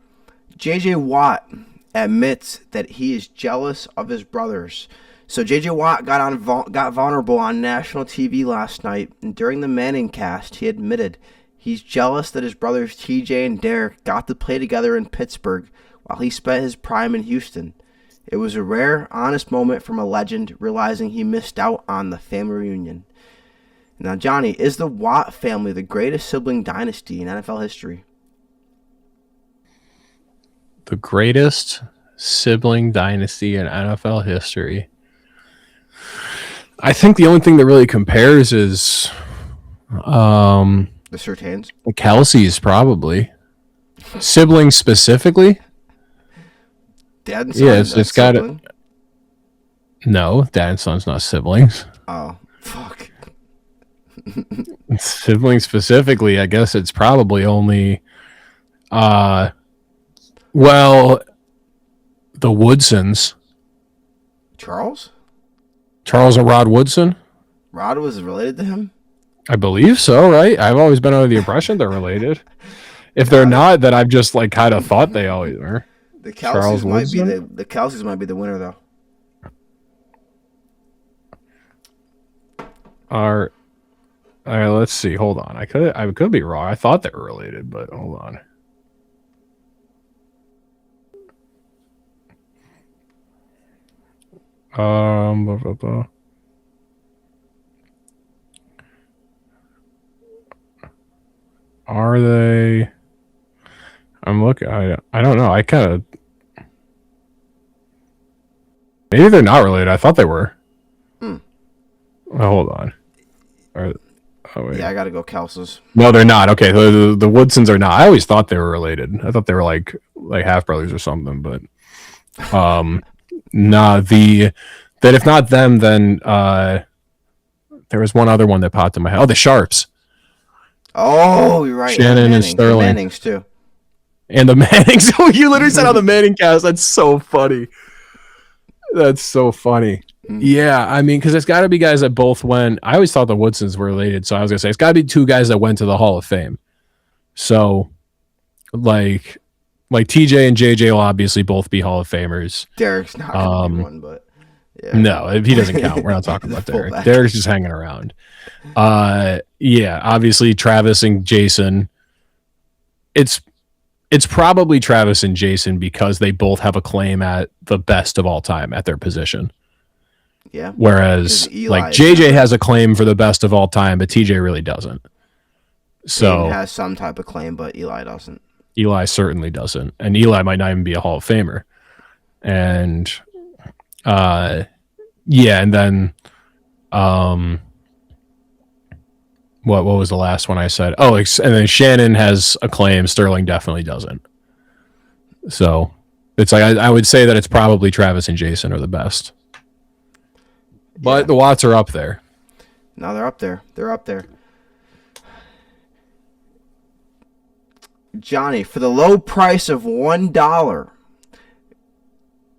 J.J. Watt admits that he is jealous of his brothers. So J.J. Watt got vulnerable on national TV last night, and during the Manning cast, he admitted he's jealous that his brothers T.J. and Derek got to play together in Pittsburgh while he spent his prime in Houston. It was a rare, honest moment from a legend realizing he missed out on the family reunion. Now, Johnny, is the Watt family the greatest sibling dynasty in NFL history? The greatest sibling dynasty in NFL history. I think the only thing that really compares is The Surtains? the Kelce's, probably. Siblings specifically? Dad and son? Yes, it's got it. No, dad and son's not siblings. Oh, fuck. Siblings specifically, I guess it's probably only the Woodsons. Charles and Rod Woodson? Rod was related to him? I believe so, right? I've always been under the impression they're related. If they're not, then I've just like kind of thought they always were. The Kelce's might be the winner though. All right, let's see. Hold on. I could be wrong. I thought they were related, but hold on. Blah, blah, blah. Are they? I'm looking. I don't know. I kind of. Maybe they're not related. I thought they were. Oh, hold on. Oh, wait. Yeah, I gotta go Kelce's. No, they're not. Okay, the Woodsons are not. I always thought they were related. I thought they were like half brothers or something, but nah. That if not them, then there was one other one that popped in my head. Oh, the Sharps. Oh, you're right. Shannon and Sterling. The Mannings too. And the Mannings. Oh, you literally said on the Manning cast. That's so funny. Yeah, I mean, because it's got to be guys that both went. I always thought the Woodsons were related, so I was gonna say it's got to be two guys that went to the Hall of Fame. So, like TJ and JJ will obviously both be Hall of Famers. Derek's not gonna be one, but yeah. No, if he doesn't count, we're not talking about Derek. Derek's just hanging around. Yeah, obviously Travis and Jason. It's probably Travis and Jason because they both have a claim at the best of all time at their position. Yeah. Whereas like JJ has a claim for the best of all time, but TJ really doesn't. So Aiden has some type of claim, but Eli doesn't. Eli certainly doesn't. And Eli might not even be a Hall of Famer. And yeah, and then what was the last one I said? Oh, and then Shannon has a claim. Sterling definitely doesn't. So it's like I would say that it's probably Travis and Jason are the best. But the Watts are up there. No, they're up there. They're up there. Johnny, for the low price of $1,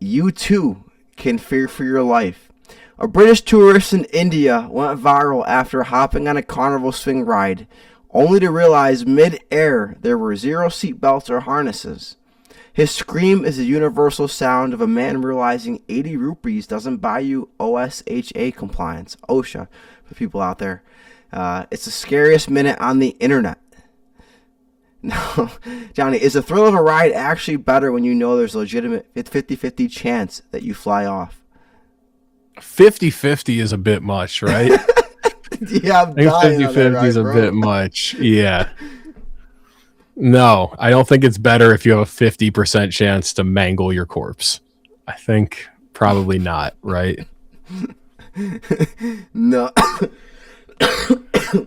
you too can fear for your life. A British tourist in India went viral after hopping on a carnival swing ride, only to realize mid-air there were 0 seatbelts or harnesses. His scream is the universal sound of a man realizing 80 rupees doesn't buy you OSHA compliance, OSHA, for people out there. It's the scariest minute on the internet. No, Johnny, is the thrill of a ride actually better when you know there's a legitimate 50-50 chance that you fly off? 50-50 is a bit much, right? Yeah, I'm dying 50-50 is a bit much. Yeah. No, I don't think it's better if you have a 50% chance to mangle your corpse. I think probably not, right? No.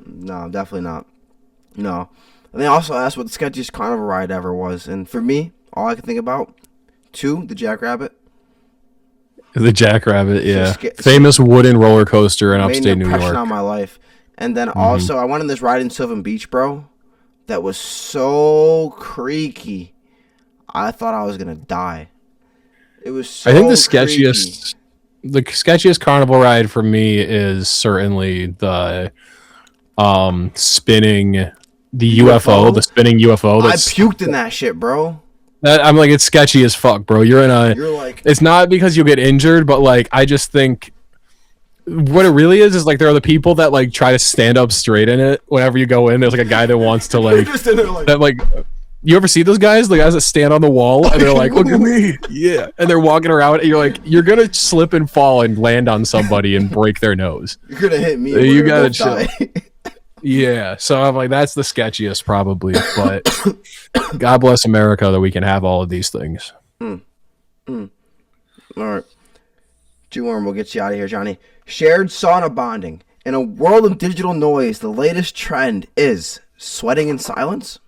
No, definitely not. No. And they also asked what the sketchiest carnival ride ever was. And for me, all I can think about, 2, the Jackrabbit. The Jackrabbit, yeah. Famous wooden roller coaster in upstate New York. Made an impression on my life. And then also, I went on this ride in Sylvan Beach, bro. That was so creaky. I thought I was going to die. It was so I think the sketchiest carnival ride for me is certainly the spinning the UFO, the spinning UFO. I puked in that shit, bro. I'm like, it's sketchy as fuck, bro. You're like, it's not because you'll get injured, but like, I just think what it really is like there are the people that like try to stand up straight in it whenever you go in. There's like a guy that wants to like, You ever see those guys? The guys that stand on the wall and they're like, "Look at me!" Yeah, and they're walking around, and you're like, "You're gonna slip and fall and land on somebody and break their nose." You're gonna hit me. You gotta chill. Yeah, so I'm like, that's the sketchiest probably, but God bless America that we can have all of these things. All right, G-Worm, we'll get you out of here, Johnny. Shared sauna bonding. In a world of digital noise, the latest trend is sweating in silence.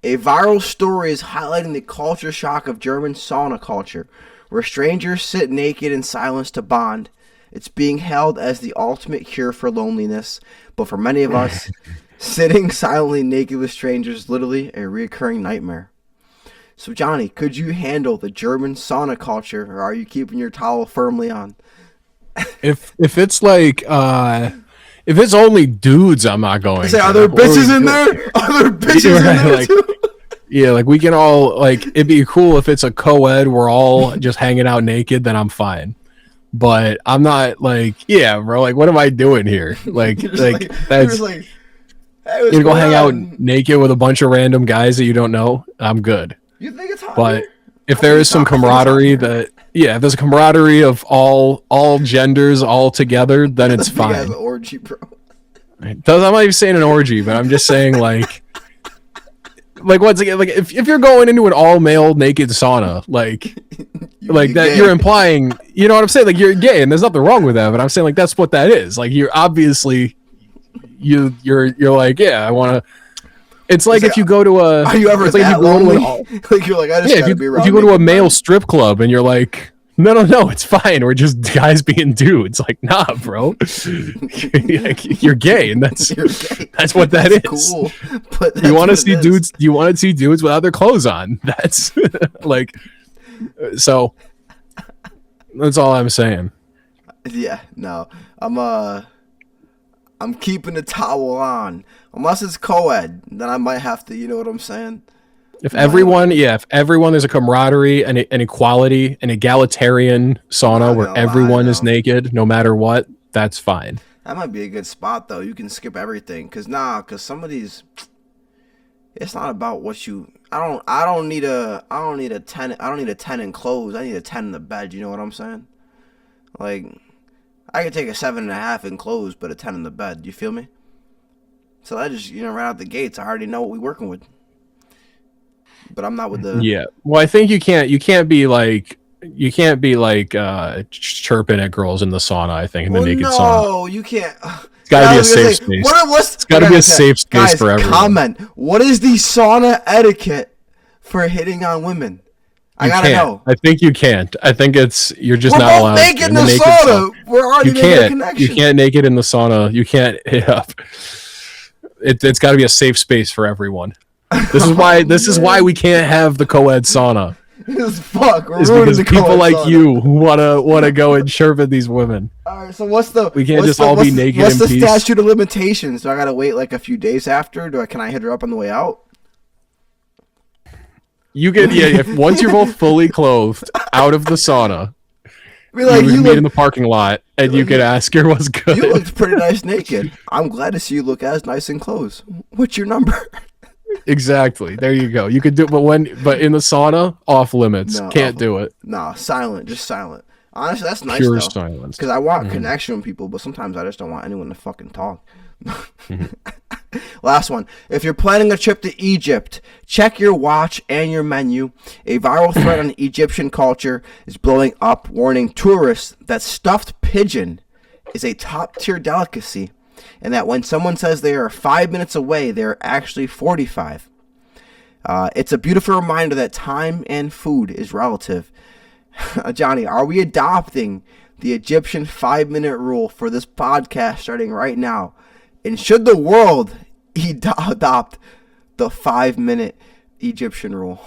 A viral story is highlighting the culture shock of German sauna culture, where strangers sit naked in silence to bond. It's being hailed as the ultimate cure for loneliness, but for many of us, sitting silently naked with strangers is literally a recurring nightmare. So, Johnny, could you handle the German sauna culture, or are you keeping your towel firmly on? If it's like if it's only dudes, I'm not going. Say, are there bitches in there? Are there bitches in there like, too? Yeah, like we can all like. It'd be cool if it's a co-ed. We're all just hanging out naked. Then I'm fine. But I'm not like, yeah, bro. Like, what am I doing here? Like that's. Hey, you're gonna go hang out naked with a bunch of random guys that you don't know. I'm good. You think it's hot? But if there is some camaraderie that, if there's a camaraderie of all genders all together, then it's fine. An orgy, bro. I'm not even saying an orgy, but I'm just saying like once again, like if you're going into an all male naked sauna, like that, gay. You're implying, you know what I'm saying? Like you're gay, and there's nothing wrong with that. But I'm saying like that's what that is. Like you're obviously you're like, yeah, I want to. It's like if you go to a. Are you ever that lonely? Like you're like, I just gotta be around. If you go to a male strip club and you're like, no, it's fine. We're just guys being dudes. Like, nah, bro, you're gay, and that's what that is. Cool. But you want to see dudes? You want to see dudes without their clothes on? That's like, so. That's all I'm saying. Yeah, no, I'm keeping the towel on. Unless it's co-ed, then I might have to, you know what I'm saying? If everyone there's a camaraderie and an equality, an egalitarian sauna where everyone is naked, no matter what, that's fine. That might be a good spot, though. You can skip everything. Cause some of these, it's not about what you, I don't need a 10, I don't need a 10 in clothes. I need a 10 in the bed. You know what I'm saying? Like, I could take a 7.5 in clothes, but a 10 in the bed. You feel me? So I just, right out the gates, I already know what we're working with. But I'm not with the. Yeah. Well, I think you can't be like chirping at girls in the sauna. I think in the naked sauna. No, you can't. It's got to be a safe space. It's got to be a safe space for everyone. Comment. What is the sauna etiquette for hitting on women? I gotta know. I think you can't. I think you're just not allowed. We're naked in the sauna. We're already making a connection. You can't naked in the sauna. You can't hit up. It's got to be a safe space for everyone. This is why we can't have the co-ed sauna. It's because people like sauna. You who wanna go and chirp at these women. All right, so we can't just all be naked. What's the statute of limitations? Do I gotta wait like a few days after? Can I hit her up on the way out? You can, if once you're both fully clothed out of the sauna. You meet in the parking lot, and you could ask her what's good. You looked pretty nice naked. I'm glad to see you look as nice in clothes. What's your number? Exactly. There you go. You could do, but in the sauna, off limits. No, can't do it. No, silent. Just silent. Honestly, that's nice. Pure silence. Because I want connection with people, but sometimes I just don't want anyone to fucking talk. Last one. If you're planning a trip to Egypt, check your watch and your menu. A viral thread on Egyptian culture is blowing up, warning tourists that stuffed pigeon is a top-tier delicacy, and that when someone says they are 5 minutes away, they're actually 45. It's a beautiful reminder that time and food is relative. Johnny, are we adopting the Egyptian 5-minute rule for this podcast starting right now? And should the world adopt the 5-minute Egyptian rule?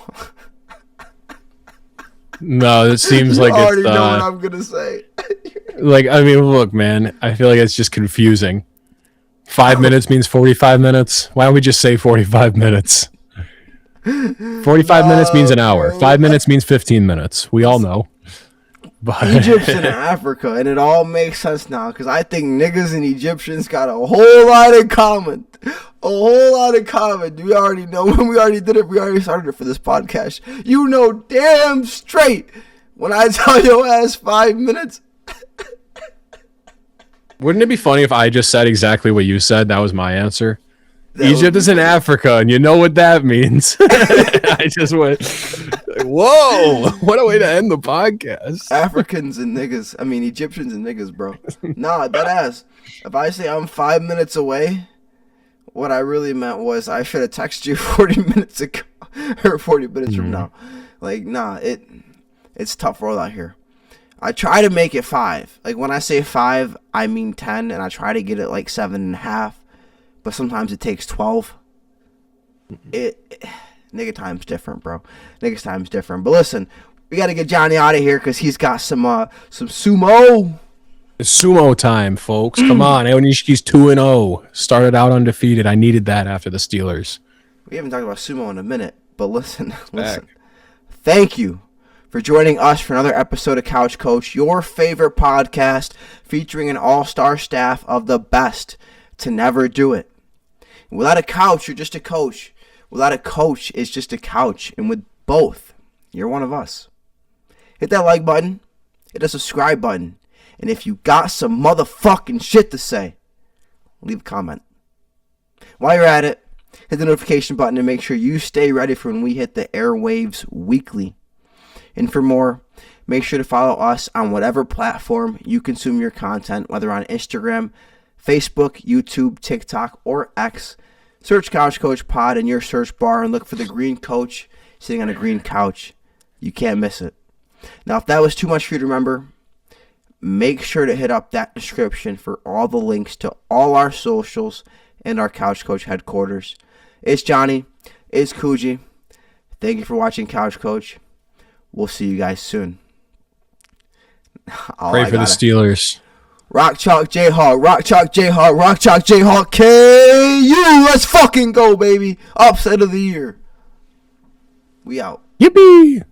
No, it seems like it's... You already know what I'm going to say. Look, man, I feel like it's just confusing. 5 minutes means 45 minutes. Why don't we just say 45 minutes? 45 minutes means an hour. 5 minutes means 15 minutes. We all know. But Egypt's in Africa, and it all makes sense now, because I think niggas and Egyptians got a whole lot in common. A whole lot of comment. We already know when we already did it. We already started it for this podcast. You know damn straight when I tell your ass 5 minutes. Wouldn't it be funny if I just said exactly what you said? That was my answer. That Egypt is in Africa, and you know what that means. I just went, whoa, what a way to end the podcast. Africans and niggas. I mean, Egyptians and niggas, bro. Nah, that ass. If I say I'm 5 minutes away, what I really meant was I should have texted you 40 minutes ago or 40 minutes from now. Like, nah, it's tough world out here. I try to make it 5. Like, when I say 5, I mean 10, and I try to get it like 7.5. But sometimes it takes 12. Nigga time's different, bro. Nigga's time's different. But listen, we got to get Jonny out of here because he's got some sumo. It's sumo time, folks. Come on. Eonishiki's 2-0. Started out undefeated. I needed that after the Steelers. We haven't talked about sumo in a minute. But listen. Thank you for joining us for another episode of Couch Coach, your favorite podcast featuring an all-star staff of the best to never do it. Without a couch, you're just a coach. Without a coach, it's just a couch. And with both, you're one of us. Hit that like button. Hit the subscribe button. And if you got some motherfucking shit to say, leave a comment. While you're at it, hit the notification button and make sure you stay ready for when we hit the airwaves weekly. And for more, make sure to follow us on whatever platform you consume your content, whether on Instagram, Facebook, YouTube, TikTok, or X. Search Couch Coach Pod in your search bar and look for the green coach sitting on a green couch. You can't miss it. Now, if that was too much for you to remember, make sure to hit up that description for all the links to all our socials and our Couch Coach headquarters. It's Jonny. It's Coogii. Thank you for watching Couch Coach. We'll see you guys soon. Pray for the Steelers. Rock Chalk Jayhawk, Rock Chalk Jayhawk, Rock Chalk Jayhawk, KU. Let's fucking go, baby. Upset of the year. We out. Yippee!